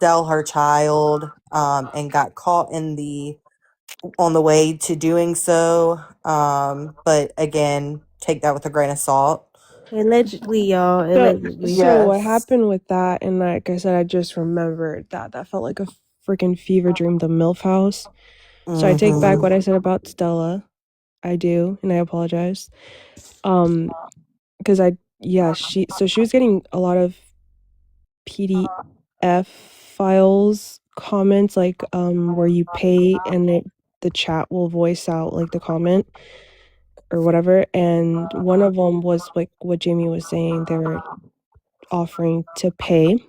Speaker 5: sell her child, and got caught on the way to doing so. But again, take that with a grain of salt.
Speaker 4: Allegedly, y'all.
Speaker 7: So,
Speaker 4: Allegedly.
Speaker 7: so what
Speaker 5: Yes.
Speaker 7: happened with that? And like I said, I just remembered that felt like a freaking fever dream. The MILF house. So I take back what I said about Stella. I do, and I apologize. Because she was getting a lot of PDF files comments, like where you pay and the chat will voice out like the comment or whatever. And one of them was like what Jamie was saying. They were offering to pay,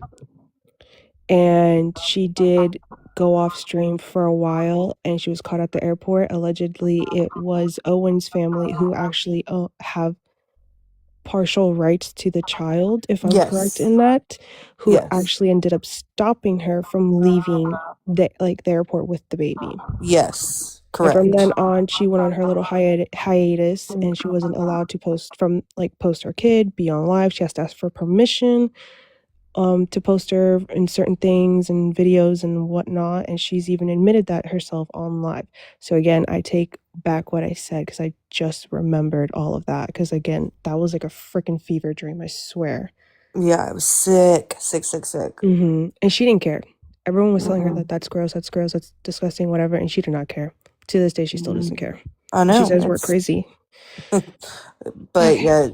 Speaker 7: and she did go off stream for a while, and she was caught at the airport. Allegedly, it was Owen's family who actually have partial rights to the child, if I'm correct
Speaker 5: Yes.
Speaker 7: in that, who
Speaker 5: Yes.
Speaker 7: actually ended up stopping her from leaving the airport with the baby.
Speaker 5: Yes.
Speaker 7: And from
Speaker 5: Correct.
Speaker 7: then on, she went on her little hiatus, and she wasn't allowed to post her kid, be on live. She has to ask for permission to post her in certain things and videos and whatnot. And she's even admitted that herself on live. So again, I take back what I said because I just remembered all of that. Because again, that was like a freaking fever dream, I swear.
Speaker 5: Yeah, I was sick.
Speaker 7: And she didn't care. Everyone was telling her that that's gross, that's disgusting, whatever, and she did not care. To this day, she still doesn't care.
Speaker 5: I know.
Speaker 7: She says we're crazy.
Speaker 5: But yeah,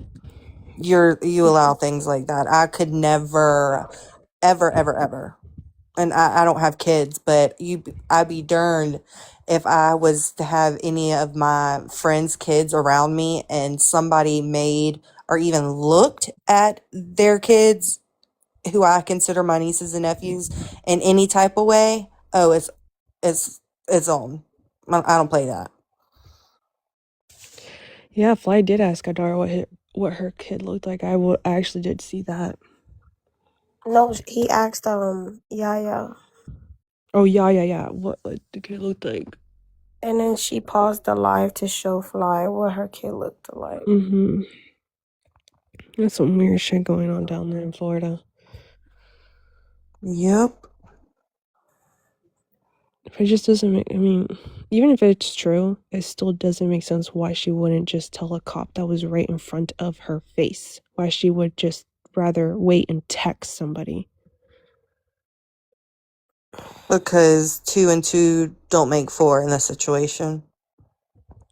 Speaker 5: you allow things like that. I could never, ever, ever, ever. And I don't have kids, but I'd be darned if I was to have any of my friends' kids around me and somebody made or even looked at their kids who I consider my nieces and nephews in any type of way, oh, it's on. I don't play that.
Speaker 7: Yeah, Fly did ask Adara what her kid looked like. I actually did see that.
Speaker 2: No, he asked Yaya.
Speaker 7: Oh yeah. What the kid looked like.
Speaker 2: And then she paused the live to show Fly what her kid looked like.
Speaker 7: Mm-hmm. There's some weird shit going on down there in Florida.
Speaker 5: Yep.
Speaker 7: It just doesn't make, I mean, even if it's true, it still doesn't make sense why she wouldn't just tell a cop that was right in front of her face. Why she would just rather wait and text somebody.
Speaker 5: Because 2 and 2 don't make 4 in this situation.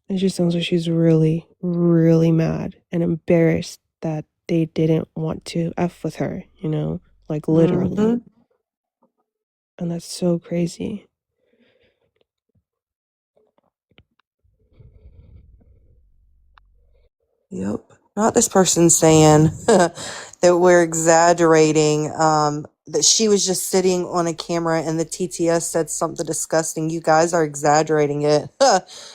Speaker 7: It just sounds like she's really, really mad and embarrassed that they didn't want to F with her, you know? Like, literally.
Speaker 5: Mm-hmm.
Speaker 7: And that's so crazy.
Speaker 5: Yep. Not this person saying that we're exaggerating, that she was just sitting on a camera and the TTS said something disgusting. You guys are exaggerating it.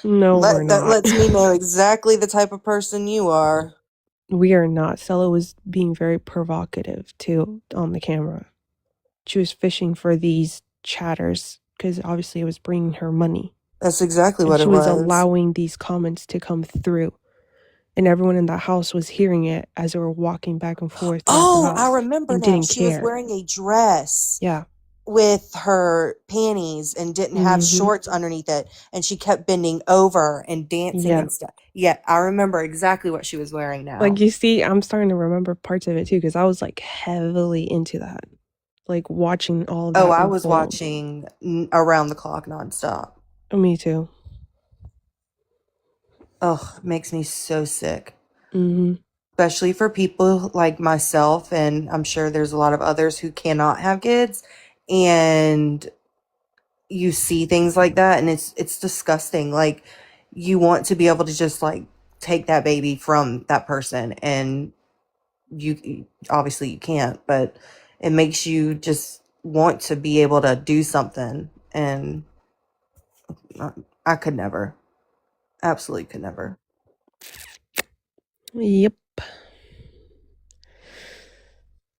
Speaker 7: No, we're
Speaker 5: That
Speaker 7: not.
Speaker 5: lets me know exactly the type of person you are.
Speaker 7: We are not. Stella was being very provocative, too, on the camera. She was fishing for these chatters because obviously it was bringing her money.
Speaker 5: That's exactly what
Speaker 7: she
Speaker 5: it
Speaker 7: was
Speaker 5: was.
Speaker 7: allowing these comments to come through. And everyone in the house was hearing it as they were walking back and forth throughout the house.
Speaker 5: I remember
Speaker 7: and
Speaker 5: now.
Speaker 7: didn't
Speaker 5: She
Speaker 7: care.
Speaker 5: was wearing a dress.
Speaker 7: Yeah.
Speaker 5: With her panties and didn't have shorts underneath it, and she kept bending over and dancing and stuff. Yeah, I remember exactly what she was wearing now.
Speaker 7: Like, you see, I'm starting to remember parts of it too, because I was like heavily into that, like watching all of that.
Speaker 5: I was watching around the clock nonstop.
Speaker 7: Oh, me too.
Speaker 5: Oh, makes me so sick.
Speaker 7: Mm-hmm.
Speaker 5: Especially for people like myself, and I'm sure there's a lot of others who cannot have kids, and you see things like that, and it's disgusting. Like, you want to be able to just like take that baby from that person, and you obviously you can't, but it makes you just want to be able to do something, and I could never. Absolutely could never.
Speaker 7: Yep.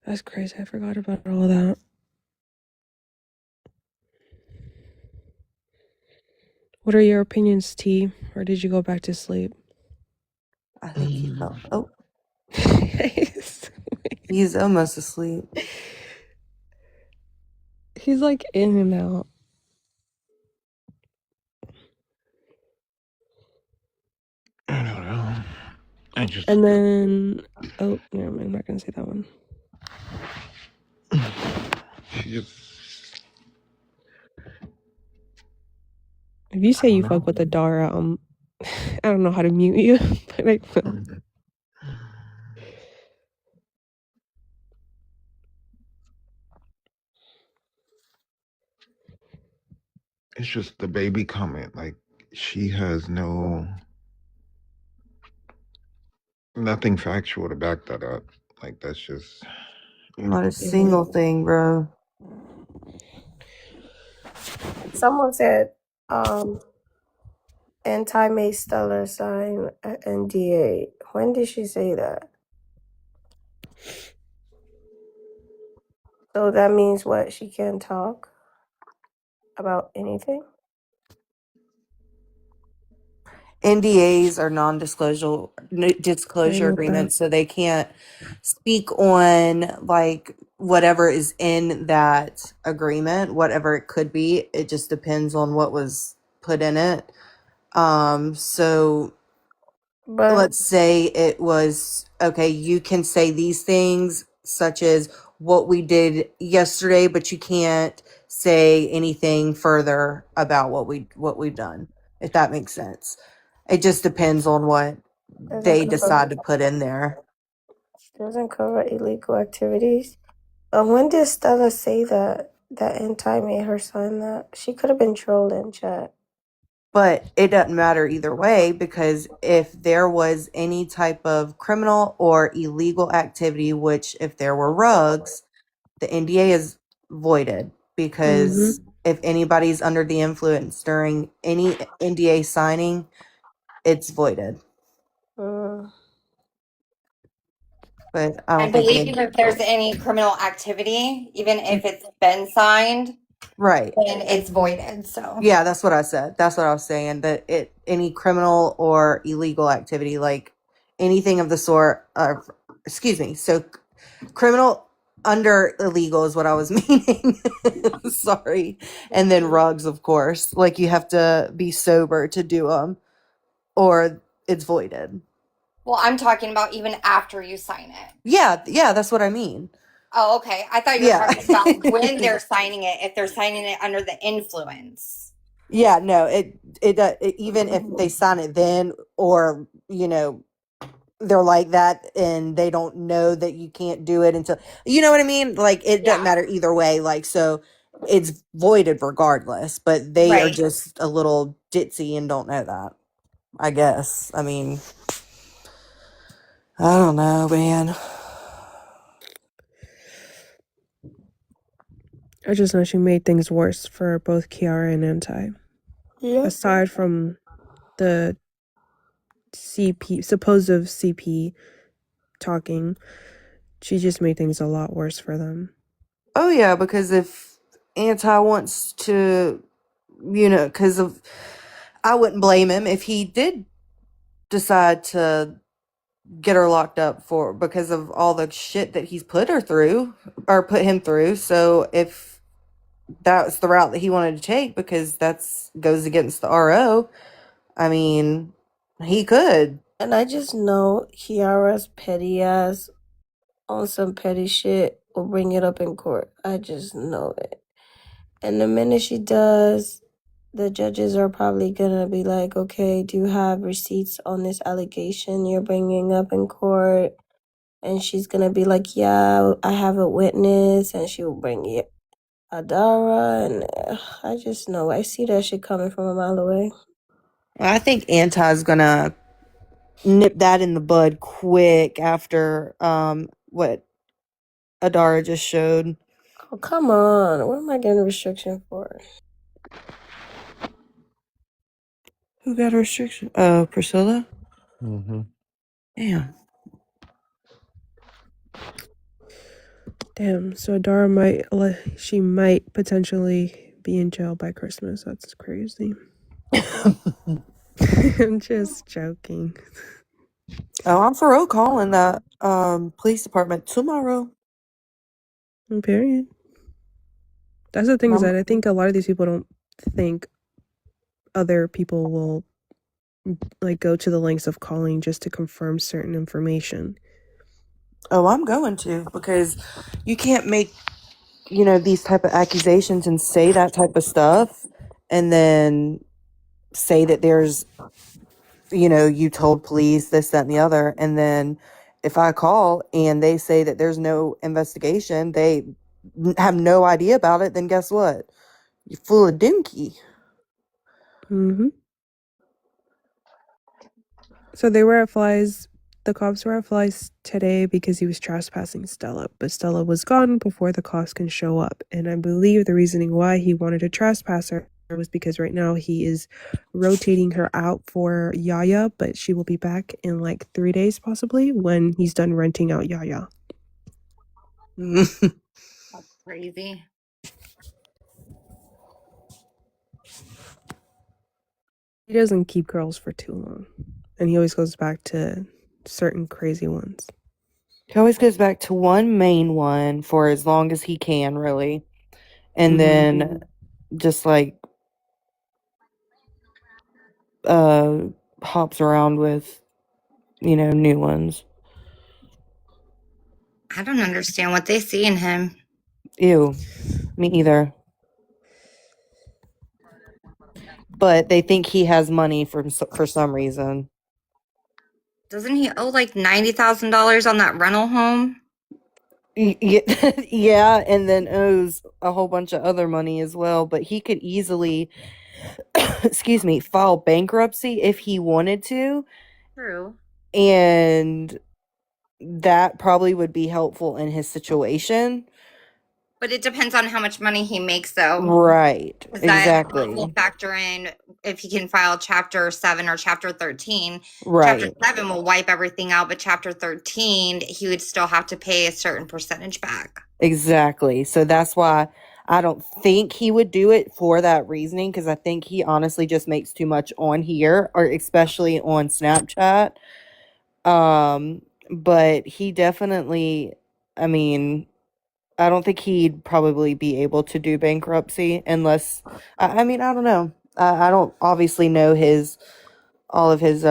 Speaker 7: That's crazy. I forgot about all that. What are your opinions, T? Or did you go back to sleep?
Speaker 5: I think he fell. Oh, he's almost asleep.
Speaker 7: He's like in and out.
Speaker 6: I don't know.
Speaker 7: And then, oh, no, I'm not gonna say that one. If you say you fuck with Adara, I don't know how to mute you, but I will.
Speaker 6: It's just the baby comment. Like, she has nothing factual to back that up. Like, that's just
Speaker 5: Not a single thing, bro.
Speaker 2: Someone said, anti-May Stellar sign NDA. When did she say that? So that means what? She can't talk about anything?
Speaker 5: NDAs are disclosure agreements, so they can't speak on like whatever is in that agreement, whatever it could be. It just depends on what was put in it. So let's say it was, okay, you can say these things such as what we did yesterday, but you can't say anything further about what we've done, if that makes sense. It just depends on what they decide to put in there.
Speaker 2: Doesn't cover illegal activities. When did Stella say that Anti made her sign that? She could have been trolling chat.
Speaker 5: But it doesn't matter either way, because if there was any type of criminal or illegal activity, which if there were rugs, the NDA is voided because if anybody's under the influence during any NDA signing, it's voided. But I
Speaker 3: I
Speaker 5: don't think
Speaker 3: believe even if there's any criminal activity, even if it's been signed,
Speaker 5: right,
Speaker 3: then it's voided. So
Speaker 5: yeah, that's what I said. That's what I was saying. That any criminal or illegal activity, like anything of the sort. Excuse me. So criminal under illegal is what I was meaning. Sorry. And then rugs, of course. Like you have to be sober to do them, or it's voided.
Speaker 3: well, I'm talking about even after you sign it.
Speaker 5: Yeah, yeah, that's what I mean.
Speaker 3: Oh, okay. I thought you were
Speaker 5: Yeah.
Speaker 3: talking about when they're signing it, if they're signing it under the influence.
Speaker 5: Yeah, no, it even if they sign it then, or they're like that and they don't know that you can't do it until, you know what I mean? Like it doesn't matter either way. Like, so it's voided regardless, but they are just a little ditzy and don't know that, I guess. I mean, I don't know, man.
Speaker 7: I just know she made things worse for both Kiara and Anti.
Speaker 2: Yeah.
Speaker 7: Aside from the supposed CP talking, she just made things a lot worse for them.
Speaker 5: Oh yeah, because if Anti wants to, because I wouldn't blame him if he did decide to get her locked up because of all the shit that he's put him through. So if that's the route that he wanted to take, because goes against the RO, I mean, he could.
Speaker 2: And I just know Kiara's petty ass on some petty shit will bring it up in court. I just know it. And the minute she does, the judges are probably gonna be like, okay, do you have receipts on this allegation you're bringing up in court? And she's gonna be like, yeah, I have a witness, and she will bring it. Adara, and I just know. I see that shit coming from a mile away.
Speaker 5: I think Anti's gonna nip that in the bud quick after what Adara just showed.
Speaker 2: Oh, come on. What am I getting a restriction for?
Speaker 5: Who got a restriction? Priscilla? Damn.
Speaker 7: Damn, so Adara might potentially be in jail by Christmas. That's crazy. I'm just joking.
Speaker 5: Oh, I'm for real calling that police department tomorrow.
Speaker 7: Period. That's the thing, is that I think a lot of these people don't think other people will like go to the lengths of calling just to confirm certain information.
Speaker 5: Oh, I'm going to, because you can't make, these type of accusations and say that type of stuff and then say that there's, you told police this, that, and the other. And then if I call and they say that there's no investigation, they have no idea about it, then guess what? You're full of dookie.
Speaker 7: So the cops were at Fly's today because he was trespassing Stella, but Stella was gone before the cops can show up. And I believe the reasoning why he wanted to trespass her was because right now he is rotating her out for Yaya, but she will be back in like 3 days possibly when he's done renting out Yaya.
Speaker 3: That's crazy.
Speaker 7: He doesn't keep girls for too long, and he always goes back to certain crazy ones.
Speaker 5: He always goes back to one main one for as long as he can, really. And then just like hops around with, new ones.
Speaker 3: I don't understand what they see in him.
Speaker 5: Ew. Me either. But they think he has money for some reason.
Speaker 3: Doesn't he owe like $90,000 on that rental home?
Speaker 5: Yeah, and then owes a whole bunch of other money as well. But he could easily, excuse me, file bankruptcy if he wanted to.
Speaker 3: True.
Speaker 5: And that probably would be helpful in his situation.
Speaker 11: But it depends on how much money he makes, though.
Speaker 5: Right.
Speaker 11: 'Cause that will
Speaker 5: Exactly.
Speaker 11: factor in if he can file Chapter 7 or Chapter 13. Chapter
Speaker 5: Right.
Speaker 11: 7 will wipe everything out, but Chapter 13, he would still have to pay a certain percentage back.
Speaker 5: Exactly. So that's why I don't think he would do it for that reasoning, because I think he honestly just makes too much on here, or especially on Snapchat. But he definitely, I mean, I don't think he'd probably be able to do bankruptcy unless, I mean, I don't know. I don't obviously know all of his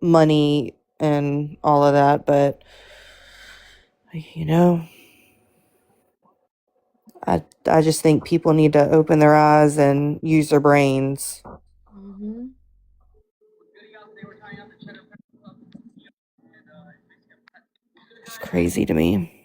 Speaker 5: money and all of that, but you know, I just think people need to open their eyes and use their brains.
Speaker 11: Mm-hmm.
Speaker 5: It's crazy to me.